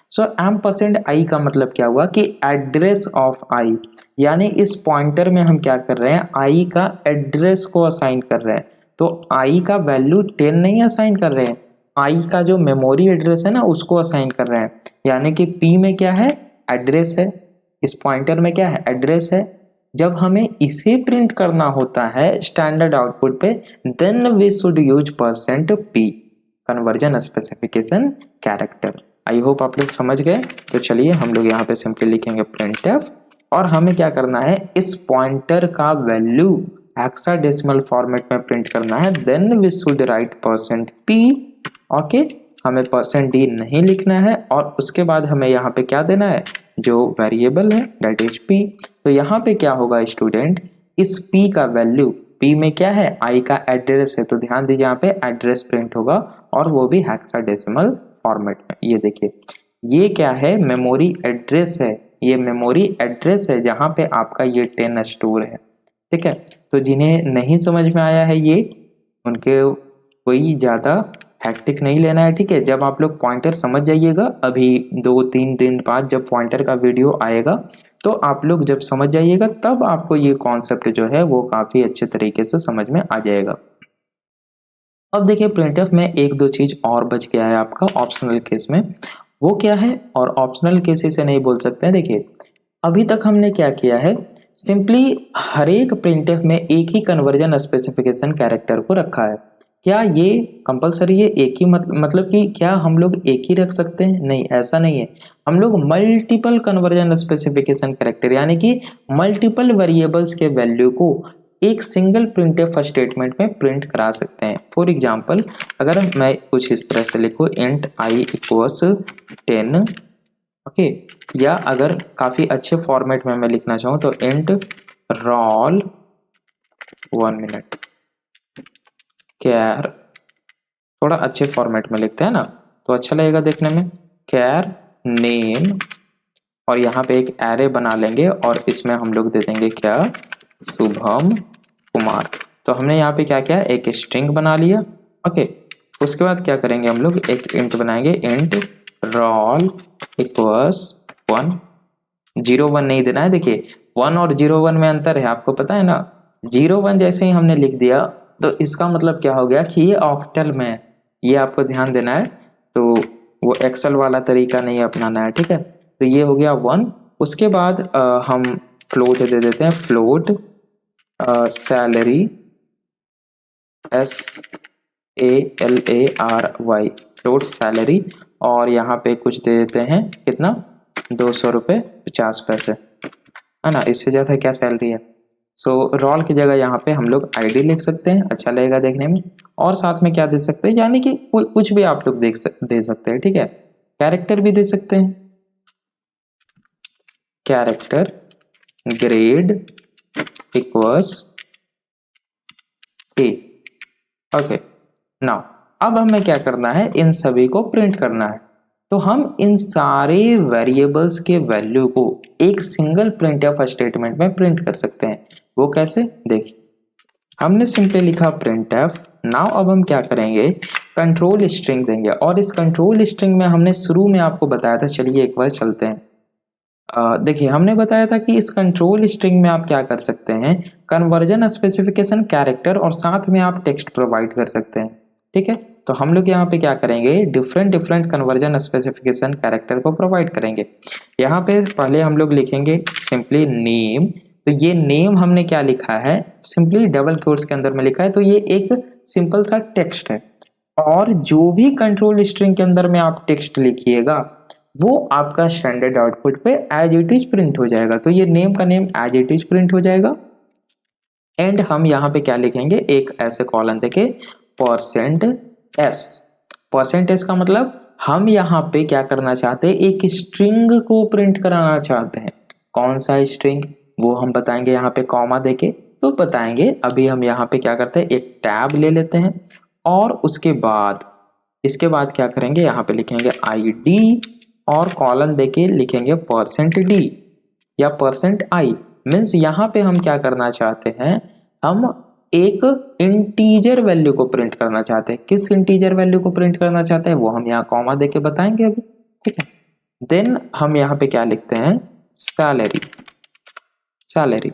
So m% i का मतलब क्या हुआ कि एड्रेस ऑफ i, यानी इस पॉइंटर में हम क्या कर रहे हैं, i का एड्रेस को असाइन कर रहे हैं। तो i का वैल्यू 10 नहीं असाइन कर रहे हैं, i का जो मेमोरी एड्रेस है ना उसको असाइन कर रहे हैं, यानी कि p में क्या है, एड्रेस है, इस पॉइंटर में क्या है, एड्रेस है, जब हमें इसे प्रिंट करना होता है स्टैंडर्ड आउटपुट पे, then we should use %p conversion specification character. I hope आप लोग समझ गए। तो चलिए हम लोग यहाँ पे सिंपली लिखेंगे printf, और हमें क्या करना है, इस पॉइंटर का वैल्यू हेक्साडेसिमल फॉर्मेट में प्रिंट करना है। Then we should write %p। Okay, हमें %d नहीं लिखना है, और उसके बाद हमें यहाँ पे क्या देना है, जो वेरिएबल है दैट इज p। तो यहाँ पे क्या होगा स्टूडेंट, इस p का वैल्यू, p में क्या है, i का एड्रेस है, तो ध्यान दीजिए यहाँ पे एड्रेस प्रिंट होगा, और वो भी हेक्साडेसिमल फॉर्मेट में। ये देखिए, ये क्या है, मेमोरी एड्रेस है, ये मेमोरी एड्रेस है जहाँ पे आपका ये 10 स्टोर है। ठीक है, तो जिन्हें नहीं समझ में आया है ये, उनके कोई ज़्यादा हैक्टिक नहीं लेना है। ठीक है, जब आप लोग पॉइंटर समझ जाइएगा, अभी 2-3 दिन बाद जब पॉइंटर का वीडियो आएगा, तो आप लोग जब समझ जाइएगा, तब आपको ये कॉन्सेप्ट जो है वो काफ़ी अच्छे तरीके से समझ में आ जाएगा। अब देखिए प्रिंटफ में एक दो चीज़ और बच गया है आपका ऑप्शनल केस में। वो क्या है, और ऑप्शनल केस से नहीं बोल सकते हैं। देखिए अभी तक हमने क्या किया है, सिंपली हर एक प्रिंटफ में एक ही कन्वर्जन स्पेसिफिकेशन कैरेक्टर को रखा है। क्या ये कंपलसरी है एक ही, मतलब कि क्या हम लोग एक ही रख सकते हैं? नहीं, ऐसा नहीं है। हम लोग मल्टीपल कन्वर्जन स्पेसिफिकेशन कैरेक्टर, यानी कि मल्टीपल वेरिएबल्स के वैल्यू को एक सिंगल प्रिंटफ स्टेटमेंट में प्रिंट करा सकते हैं। फॉर एग्जांपल, अगर मैं कुछ इस तरह से लिखूँ int i इक्वल्स 10, ओके, या अगर काफ़ी अच्छे फॉर्मेट में मैं लिखना चाहूँ तो int roll 1 मिनट कैर, थोड़ा अच्छे फॉर्मेट में लिखते हैं ना तो अच्छा लगेगा देखने में, कैर नेम, और यहाँ पे एक एरे बना लेंगे और इसमें हम लोग दे देंगे क्या, शुभम कुमार। तो हमने यहाँ पे क्या किया, एक स्ट्रिंग बना लिया। ओके, उसके बाद क्या करेंगे, हम लोग एक इंट बनाएंगे, इंट roll इक्वल्स 1, 0-1 नहीं देना है। देखिए 1 और 0-1 में अंतर है, आपको पता है ना। 0-1 जैसे ही हमने लिख दिया तो इसका मतलब क्या हो गया कि ये ऑक्टल में है, ये आपको ध्यान देना है। तो वो एक्सेल वाला तरीका नहीं अपनाना है। ठीक है, तो ये हो गया 1। उसके बाद हम फ्लोट दे देते हैं, float salary SALARY, float salary, और यहाँ पे कुछ दे देते हैं, कितना, 200 रुपये 50 पैसे, है ना, इससे ज़्यादा क्या सैलरी है। सो रोल की जगह यहाँ पे हम लोग आईडी लिख सकते हैं, अच्छा लगेगा देखने में। और साथ में क्या दे सकते हैं, यानी कि कुछ भी आप लोग दे सकते हैं। ठीक है, कैरेक्टर भी दे सकते हैं, character grade equals A। Okay, now अब हमें क्या करना है, इन सभी को प्रिंट करना है। तो हम इन सारे वेरिएबल्स के वैल्यू को एक सिंगल प्रिंटफ स्टेटमेंट में प्रिंट कर सकते हैं। वो कैसे, देखिए हमने सिंपली लिखा प्रिंटफ। नाउ अब हम क्या करेंगे, कंट्रोल स्ट्रिंग देंगे, और इस कंट्रोल स्ट्रिंग में हमने शुरू में आपको बताया था, चलिए एक बार चलते हैं। देखिए हमने बताया था कि इस कंट्रोल स्ट्रिंग में आप क्या कर सकते हैं, कन्वर्जन स्पेसिफिकेशन कैरेक्टर, और साथ में आप टेक्स्ट प्रोवाइड कर सकते हैं। ठीक है, तो हम लोग यहाँ पे क्या करेंगे, डिफरेंट कन्वर्जन स्पेसिफिकेशन कैरेक्टर को प्रोवाइड करेंगे। यहाँ पे पहले हम लोग लिखेंगे सिंपली नेम। तो ये नेम हमने क्या लिखा है, सिंपली डबल कोट्स के अंदर में लिखा है, तो ये एक सिंपल सा टेक्स्ट है। और जो भी कंट्रोल स्ट्रिंग के अंदर में आप टेक्स्ट लिखिएगा वो आपका स्टैंडर्ड आउटपुट पे एज इट इज प्रिंट हो जाएगा। तो ये नेम का name as it is print हो जाएगा। एंड हम यहाँ पे क्या लिखेंगे, एक ऐसे कॉलन देके %s। %s का मतलब हम यहाँ पे क्या करना चाहते हैं, एक स्ट्रिंग को प्रिंट कराना चाहते हैं। कौन सा स्ट्रिंग वो हम बताएंगे, यहाँ पे कॉमा देके तो बताएंगे। अभी हम यहाँ पे क्या करते हैं, एक टैब ले लेते हैं, और उसके बाद इसके बाद क्या करेंगे, यहाँ पे लिखेंगे ID, और कॉलन देके लिखेंगे %d या %i। मीन्स यहाँ पे हम क्या करना चाहते हैं, हम एक इंटीजर वैल्यू को प्रिंट करना चाहते हैं। किस इंटीजर वैल्यू को प्रिंट करना चाहते हैं वो हम यहाँ कॉमा देके बताएंगे अभी। ठीक है, देन हम यहाँ पे क्या लिखते हैं, सैलरी,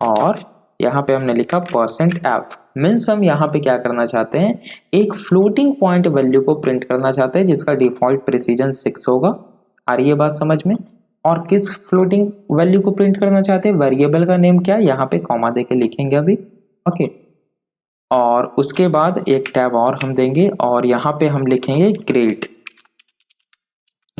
और यहाँ पे हमने लिखा %f। मीन्स हम यहाँ पे क्या करना चाहते हैं, एक फ्लोटिंग पॉइंट वैल्यू को प्रिंट करना चाहते हैं जिसका डिफॉल्ट प्रिसीजन 6 होगा। आ रही है बात समझ में। और किस फ्लोटिंग वैल्यू को प्रिंट करना चाहते हैं, वेरिएबल का नेम क्या है, यहाँ पे कॉमा देके लिखेंगे अभी। ओके, और उसके बाद एक टैब और हम देंगे और यहाँ पे हम लिखेंगे ग्रेड,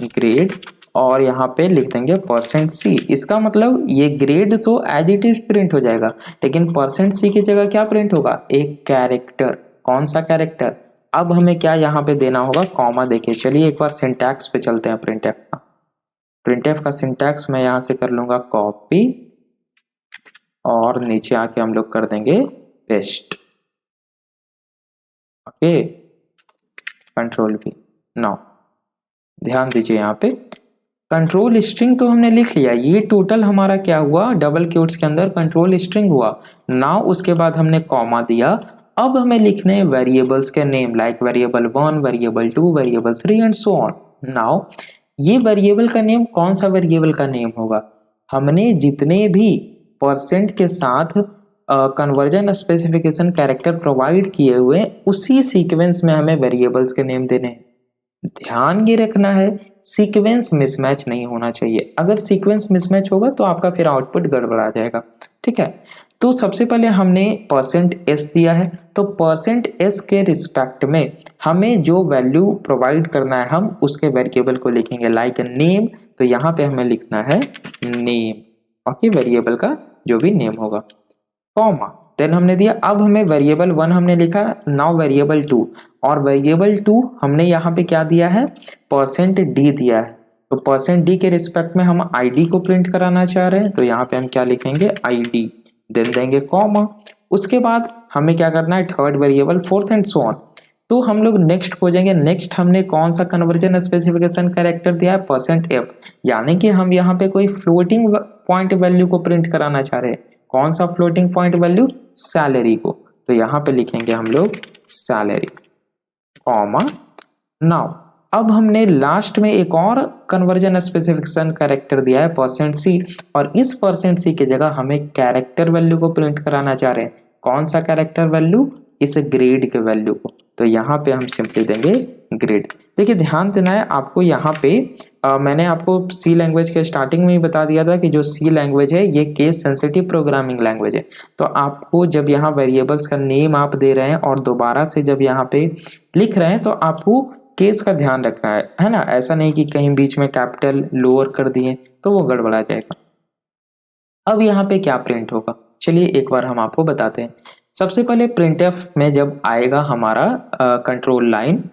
ग्रेड, और यहाँ पे लिख देंगे %c। इसका मतलब ये ग्रेड तो एज इट इज प्रिंट हो जाएगा, लेकिन %c की जगह क्या प्रिंट होगा, एक कैरेक्टर। कौन सा कैरेक्टर, अब हमें क्या यहाँ पे देना होगा, कॉमा देके। चलिए एक बार सिंटैक्स पे चलते हैं प्रिंटफ का। प्रिंटफ का सिंटैक्स मैं यहाँ से कर लूंगा कॉपी और नीचे आके हम लोग कर देंगे paste. Okay, control V। Now ध्यान दीजिए, यहाँ पे कंट्रोल स्ट्रिंग तो हमने लिख लिया, ये टोटल हमारा क्या हुआ, डबल क्वोट्स के अंदर कंट्रोल स्ट्रिंग हुआ। नाउ उसके बाद हमने कॉमा दिया। अब हमें लिखने हैं वेरिएबल्स के name, like variable 1, variable 2, variable 3 and so on. Now ये वेरिएबल का नेम कौन सा वेरिएबल का नेम होगा, हमने जितने भी परसेंट के साथ कन्वर्जन स्पेसिफिकेशन कैरेक्टर प्रोवाइड किए हुए उसी सीक्वेंस में हमें वेरिएबल्स के नेम देने हैं। ध्यान ये रखना है सीक्वेंस मिसमैच नहीं होना चाहिए, अगर सीक्वेंस मिसमैच होगा तो आपका फिर आउटपुट गड़बड़ा जाएगा। ठीक है, तो सबसे पहले हमने %s दिया है, तो %s के रिस्पेक्ट में हमें जो वैल्यू प्रोवाइड करना है हम उसके वेरिएबल को लिखेंगे, लाइक नेम। तो यहाँ पे हमें लिखना है नेम, ओके, वेरिएबल का जो भी नेम होगा, कॉमा, देन हमने दिया। अब हमें वेरिएबल 1 हमने लिखा, नाउ वेरिएबल 2, और वेरिएबल 2 हमने यहाँ पे क्या दिया है, %d दिया है। तो %d के रिस्पेक्ट में हम id को प्रिंट कराना चाह रहे हैं, तो यहाँ पे हम क्या लिखेंगे, id, देन देंगे कॉमा। उसके बाद हमें क्या करना है, third variable, fourth and so on. तो हम लोग नेक्स्ट खोजेंगे। नेक्स्ट हमने कौन सा कन्वर्जन स्पेसिफिकेशन कैरेक्टर दिया है, %f, यानी कि हम यहाँ पे कोई फ्लोटिंग पॉइंट वैल्यू को प्रिंट कराना चाह रहे हैं। कौन सा फ्लोटिंग पॉइंट वैल्यू, सैलरी को, तो यहाँ पे लिखेंगे हम लोग सैलरी, कॉमा। नाउ अब हमने लास्ट में एक और कन्वर्जन स्पेसिफिकेशन कैरेक्टर दिया है %c, और इस %c की जगह हमें कैरेक्टर वैल्यू को प्रिंट कराना चाह रहे हैं। कौन सा कैरेक्टर वैल्यू, इस ग्रेड के वैल्यू को, तो यहाँ पे हम सिंपली देंगे ग्रेड। देखिए ध्यान देना है आपको, यहाँ पे मैंने आपको सी लैंग्वेज के स्टार्टिंग में ही बता दिया था कि जो सी लैंग्वेज है ये केस सेंसिटिव प्रोग्रामिंग लैंग्वेज है। तो आपको जब यहाँ वेरिएबल्स का नेम आप दे रहे हैं और दोबारा से जब यहाँ पे लिख रहे हैं तो आपको केस का ध्यान रखना है ना, ऐसा नहीं कि कहीं बीच में कैपिटल लोअर कर दिए तो वो गड़बड़ा जाएगा। अब यहाँ पे क्या प्रिंट होगा, चलिए एक बार हम आपको बताते हैं। सबसे पहले प्रिंटफ में जब आएगा हमारा कंट्रोल लाइन,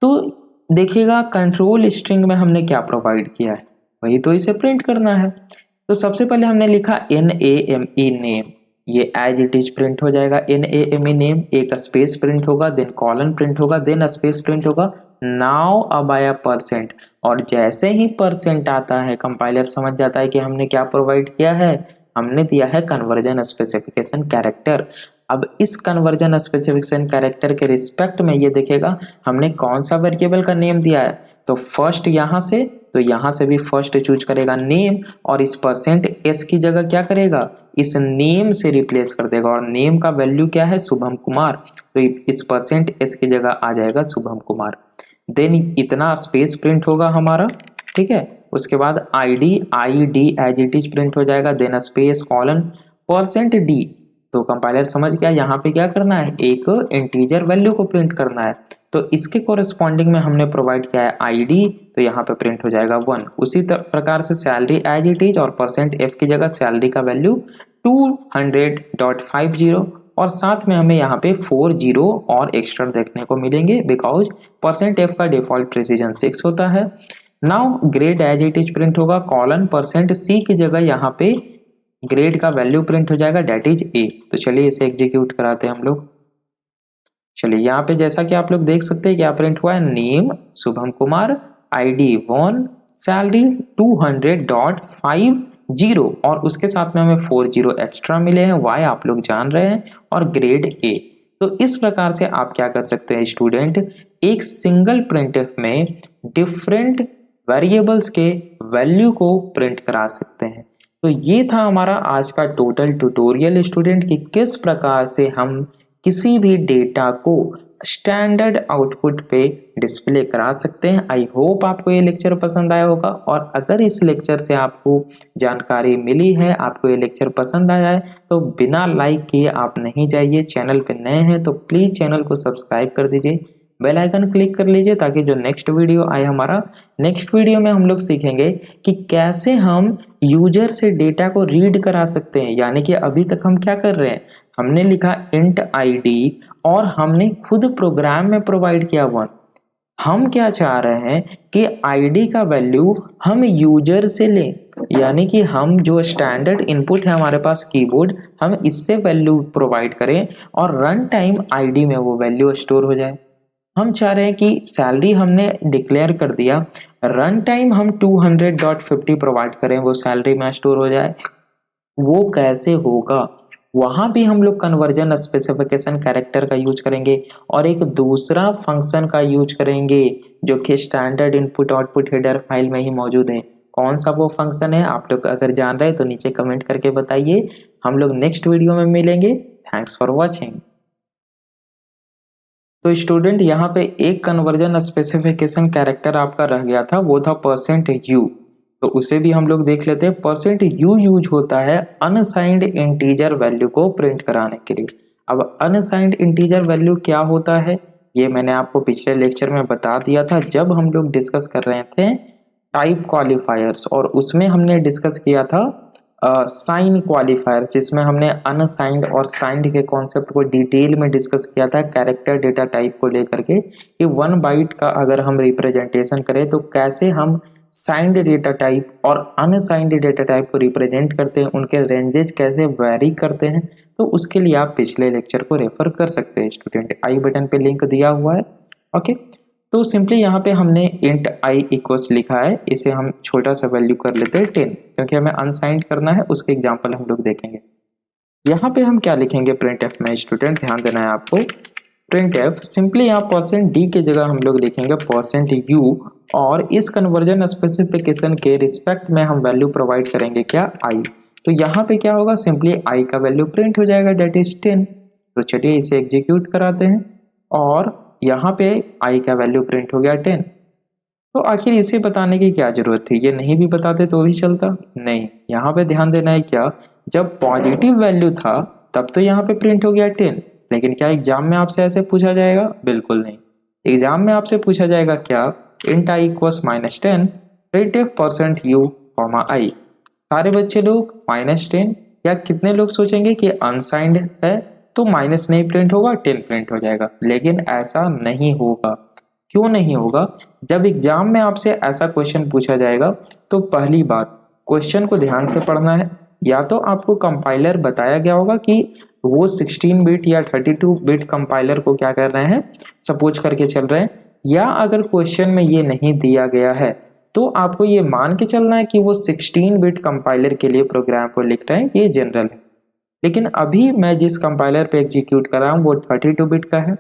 तो देखिएगा कंट्रोल स्ट्रिंग में हमने क्या प्रोवाइड किया है, वही तो इसे प्रिंट करना है। तो सबसे पहले हमने लिखा NAME नेम, ये एज इट इज प्रिंट हो जाएगा। NAME नेम, एक स्पेस प्रिंट होगा, देन कॉलन प्रिंट होगा, देन स्पेस प्रिंट होगा। नाउ अब आया %, और जैसे ही % आता है कंपाइलर समझ जाता है कि हमने क्या प्रोवाइड किया है, हमने दिया है कन्वर्जन स्पेसिफिकेशन कैरेक्टर। अब इस कन्वर्जन स्पेसिफिकेशन कैरेक्टर के रिस्पेक्ट में ये देखेगा हमने कौन सा वेरिएबल का नेम दिया है, तो फर्स्ट यहाँ से, तो यहाँ से भी फर्स्ट चूज करेगा नेम, और इस %s की जगह क्या करेगा, इस नेम से रिप्लेस कर देगा, और नेम का वैल्यू क्या है, शुभम कुमार, तो इस %s की जगह आ जाएगा शुभम कुमार। देन इतना स्पेस प्रिंट होगा हमारा, ठीक है। उसके बाद ID as it is print हो जाएगा, देन स्पेस कॉलन %d। तो कंपाइलर समझ गया यहाँ पे क्या करना है, एक इंटीजर वैल्यू को प्रिंट करना है। तो इसके कोरेस्पॉन्डिंग में हमने प्रोवाइड किया है ID, तो यहाँ पे प्रिंट हो जाएगा 1। उसी प्रकार से सैलरी एज इट इज, और %f की जगह सैलरी का वैल्यू 200.50, और साथ में हमें यहाँ पे 4 0 और एक्स्ट्रा देखने को मिलेंगे, बिकॉज %f का डिफॉल्ट प्रिसीजन 6 होता है। Now grade as it is print होगा, कॉलन %c की जगह यहाँ पे ग्रेड का वैल्यू प्रिंट हो जाएगा, डेट इज A। तो चलिए इसे एग्जीक्यूट कराते हैं हम लोग। चलिए यहाँ पे जैसा कि आप लोग देख सकते हैं क्या प्रिंट हुआ है, name Shubham Kumar, ID 1, salary 200.50, और उसके साथ में हमें 4 0 एक्स्ट्रा मिले हैं, वाई आप लोग जान रहे हैं, और ग्रेड A। तो इस प्रकार से आप क्या कर सकते हैं स्टूडेंट, एक सिंगल प्रिंटफ में डिफरेंट वेरिएबल्स के वैल्यू को प्रिंट करा सकते हैं। तो ये था हमारा आज का टोटल ट्यूटोरियल स्टूडेंट, कि किस प्रकार से हम किसी भी डेटा को स्टैंडर्ड आउटपुट पे डिस्प्ले करा सकते हैं। आई होप आपको ये लेक्चर पसंद आया होगा, और अगर इस लेक्चर से आपको जानकारी मिली है, आपको ये लेक्चर पसंद आया है, तो बिना लाइक किए आप नहीं जाइए। चैनल पे नए हैं तो प्लीज़ चैनल को सब्सक्राइब कर दीजिए, बेल आइकन क्लिक कर लीजिए, ताकि जो नेक्स्ट वीडियो आए हमारा, नेक्स्ट वीडियो में हम लोग सीखेंगे कि कैसे हम यूजर से डेटा को रीड करा सकते हैं। यानी कि अभी तक हम क्या कर रहे हैं, हमने लिखा int id और हमने खुद प्रोग्राम में प्रोवाइड किया 1। हम क्या चाह रहे हैं कि id का वैल्यू हम यूजर से लें, यानी कि हम जो स्टैंडर्ड इनपुट है हमारे पास कीबोर्ड, हम इससे वैल्यू प्रोवाइड करें और रन टाइम id में वो वैल्यू स्टोर हो जाए। हम चाह रहे हैं कि सैलरी हमने डिक्लेयर कर दिया, रन टाइम हम 200.50 प्रोवाइड करें, वो सैलरी में स्टोर हो जाए। वो कैसे होगा, वहां भी हम लोग कन्वर्जन स्पेसिफिकेशन कैरेक्टर का यूज करेंगे और एक दूसरा फंक्शन का यूज करेंगे जो कि standard input output header file में ही मौजूद है। कौन सा वो फंक्शन है, आप लोग अगर जान रहे हैं तो नीचे कमेंट करके बताइए। हम लोग नेक्स्ट वीडियो में मिलेंगे। Thanks for watching. तो स्टूडेंट, यहाँ पे एक कन्वर्जन स्पेसिफिकेशन कैरेक्टर आपका रह गया था, वो था %u। तो उसे भी हम लोग देख लेते हैं। %u यूज होता है अनसाइंड इंटीजर वैल्यू को प्रिंट कराने के लिए। अब अनसाइंड इंटीजर वैल्यू क्या होता है, ये मैंने आपको पिछले लेक्चर में बता दिया था जब हम लोग डिस्कस कर रहे थे टाइप क्वालिफायर्स, और उसमें हमने डिस्कस किया था साइन क्वालिफायर, जिसमें हमने अनसाइंड और साइंड के कॉन्सेप्ट को डिटेल में डिस्कस किया था कैरेक्टर डेटा टाइप को लेकर के, कि 1 बाइट का अगर हम रिप्रेजेंटेशन करें तो कैसे हम साइंड डेटा टाइप और अनसाइंड डेटा टाइप को रिप्रेजेंट करते हैं, उनके रेंजेस कैसे वैरी करते हैं। तो उसके लिए आप पिछले लेक्चर को रेफर कर सकते हैं स्टूडेंट, आई बटन पे लिंक दिया हुआ है। ओके, तो सिंपली यहाँ पे हमने इंट आई इक्वल्स लिखा है, इसे हम छोटा सा वैल्यू कर लेते हैं 10, क्योंकि हमें अनसाइंड करना है। उसके एग्जांपल हम लोग देखेंगे। यहाँ पे हम क्या लिखेंगे printf में स्टूडेंट, ध्यान देना है आपको। printf सिंपली यहाँ %d के जगह हम लोग लिखेंगे %u, और इस कन्वर्जन स्पेसिफिकेशन के रिस्पेक्ट में हम वैल्यू प्रोवाइड करेंगे क्या, i। तो यहाँ पे क्या होगा, सिंपली i का वैल्यू प्रिंट हो जाएगा, डेट इज 10। तो चलिए इसे एग्जीक्यूट कराते हैं, और यहाँ पे i का वैल्यू प्रिंट हो गया 10। तो आखिर इसे बताने की क्या जरूरत थी, ये नहीं भी बताते तो भी चलता। नहीं, यहाँ पे ध्यान देना है क्या, जब पॉजिटिव वैल्यू था तब तो यहाँ पे प्रिंट हो गया 10, लेकिन क्या एग्जाम में आपसे ऐसे पूछा जाएगा, बिल्कुल नहीं। एग्जाम में आपसे पूछा जाएगा क्या, int i equals -10 printf%u, i। सारे बच्चे लोग -10, या कितने लोग सोचेंगे कि अनसाइंड है तो माइनस नहीं प्रिंट होगा, 10 प्रिंट हो जाएगा, लेकिन ऐसा नहीं होगा। क्यों नहीं होगा, जब एग्जाम में आपसे ऐसा क्वेश्चन पूछा जाएगा तो पहली बात, क्वेश्चन को ध्यान से पढ़ना है। या तो आपको कंपाइलर बताया गया होगा कि वो 16 बिट या 32 बिट कंपाइलर को क्या कर रहे हैं, सपोज करके चल रहे हैं, या अगर क्वेश्चन में ये नहीं दिया गया है तो आपको ये मान के चलना है कि वो 16 बिट कंपाइलर के लिए प्रोग्राम को लिख रहे हैं, ये जनरल है। लेकिन अभी मैं जिस कंपाइलर पे एग्जीक्यूट कर रहा हूँ वो 32 बिट का है,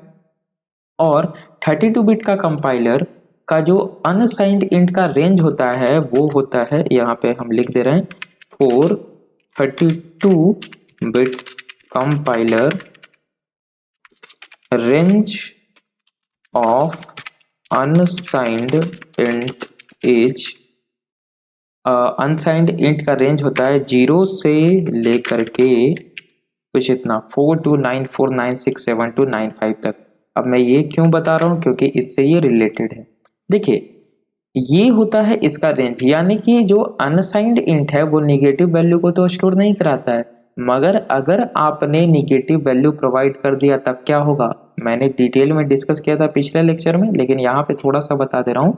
और 32 बिट का कंपाइलर का जो अनसाइंड इंट का रेंज होता है वो होता है, यहाँ पे हम लिख दे रहे हैं, for 32 bit compiler range of unsigned int is, unsigned int का रेंज होता है 0 से लेकर के कुछ इतना 4294967295 तक। अब मैं ये क्यों बता रहा हूँ, क्योंकि इससे ये रिलेटेड है। देखिए, ये होता है इसका रेंज, यानी कि जो अनसाइंड इंट है वो निगेटिव वैल्यू को तो स्टोर नहीं कराता है, मगर अगर आपने निगेटिव वैल्यू प्रोवाइड कर दिया तब क्या होगा, मैंने डिटेल में डिस्कस किया था पिछले लेक्चर में, लेकिन यहाँ पे थोड़ा सा बता दे रहा हूँ।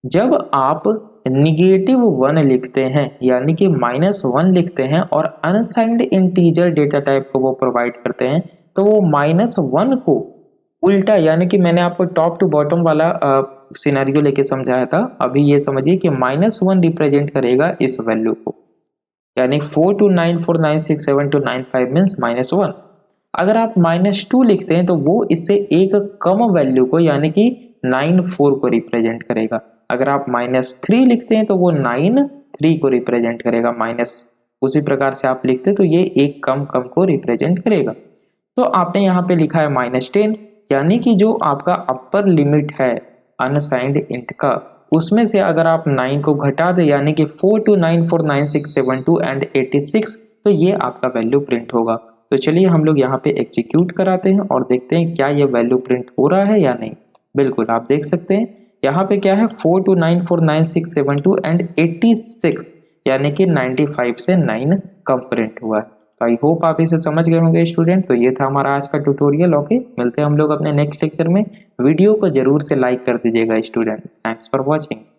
जब आप -1 लिखते हैं, यानी कि -1 लिखते हैं और अनसाइंड इंटीजर डेटा टाइप को वो प्रोवाइड करते हैं, तो वो -1 को उल्टा, यानी कि मैंने आपको टॉप टू बॉटम वाला सिनेरियो लेके समझाया था, अभी ये समझिए कि -1 रिप्रेजेंट करेगा इस वैल्यू को, यानी 4294967295 मीन्स -1। अगर आप -2 लिखते हैं तो वो इससे एक कम वैल्यू को, यानी कि 94 को रिप्रेजेंट करेगा। अगर आप -3 लिखते हैं तो वो 93 को रिप्रेजेंट करेगा, माइनस उसी प्रकार से आप लिखते तो ये एक कम को रिप्रेजेंट करेगा। तो आपने यहाँ पे लिखा है -10, यानी कि जो आपका अपर लिमिट है अनसाइंड इंट का, उसमें से अगर आप 9 को घटा दे यानी कि 42949672 एंड 86, तो ये आपका वैल्यू प्रिंट होगा। तो चलिए हम लोग यहाँ पे एग्जीक्यूट कराते हैं और देखते हैं क्या ये वैल्यू प्रिंट हो रहा है या नहीं। बिल्कुल आप देख सकते हैं यहाँ पे क्या है 42949672 एंड 86 यानी कि 95 से 9 कम प्रिंट हुआ है। तो आई होप आप इसे समझ गए होंगे स्टूडेंट। तो ये था हमारा आज का ट्यूटोरियल। ओके, मिलते हैं हम लोग अपने नेक्स्ट लेक्चर में। वीडियो को जरूर से लाइक कर दीजिएगा स्टूडेंट। Thanks for watching.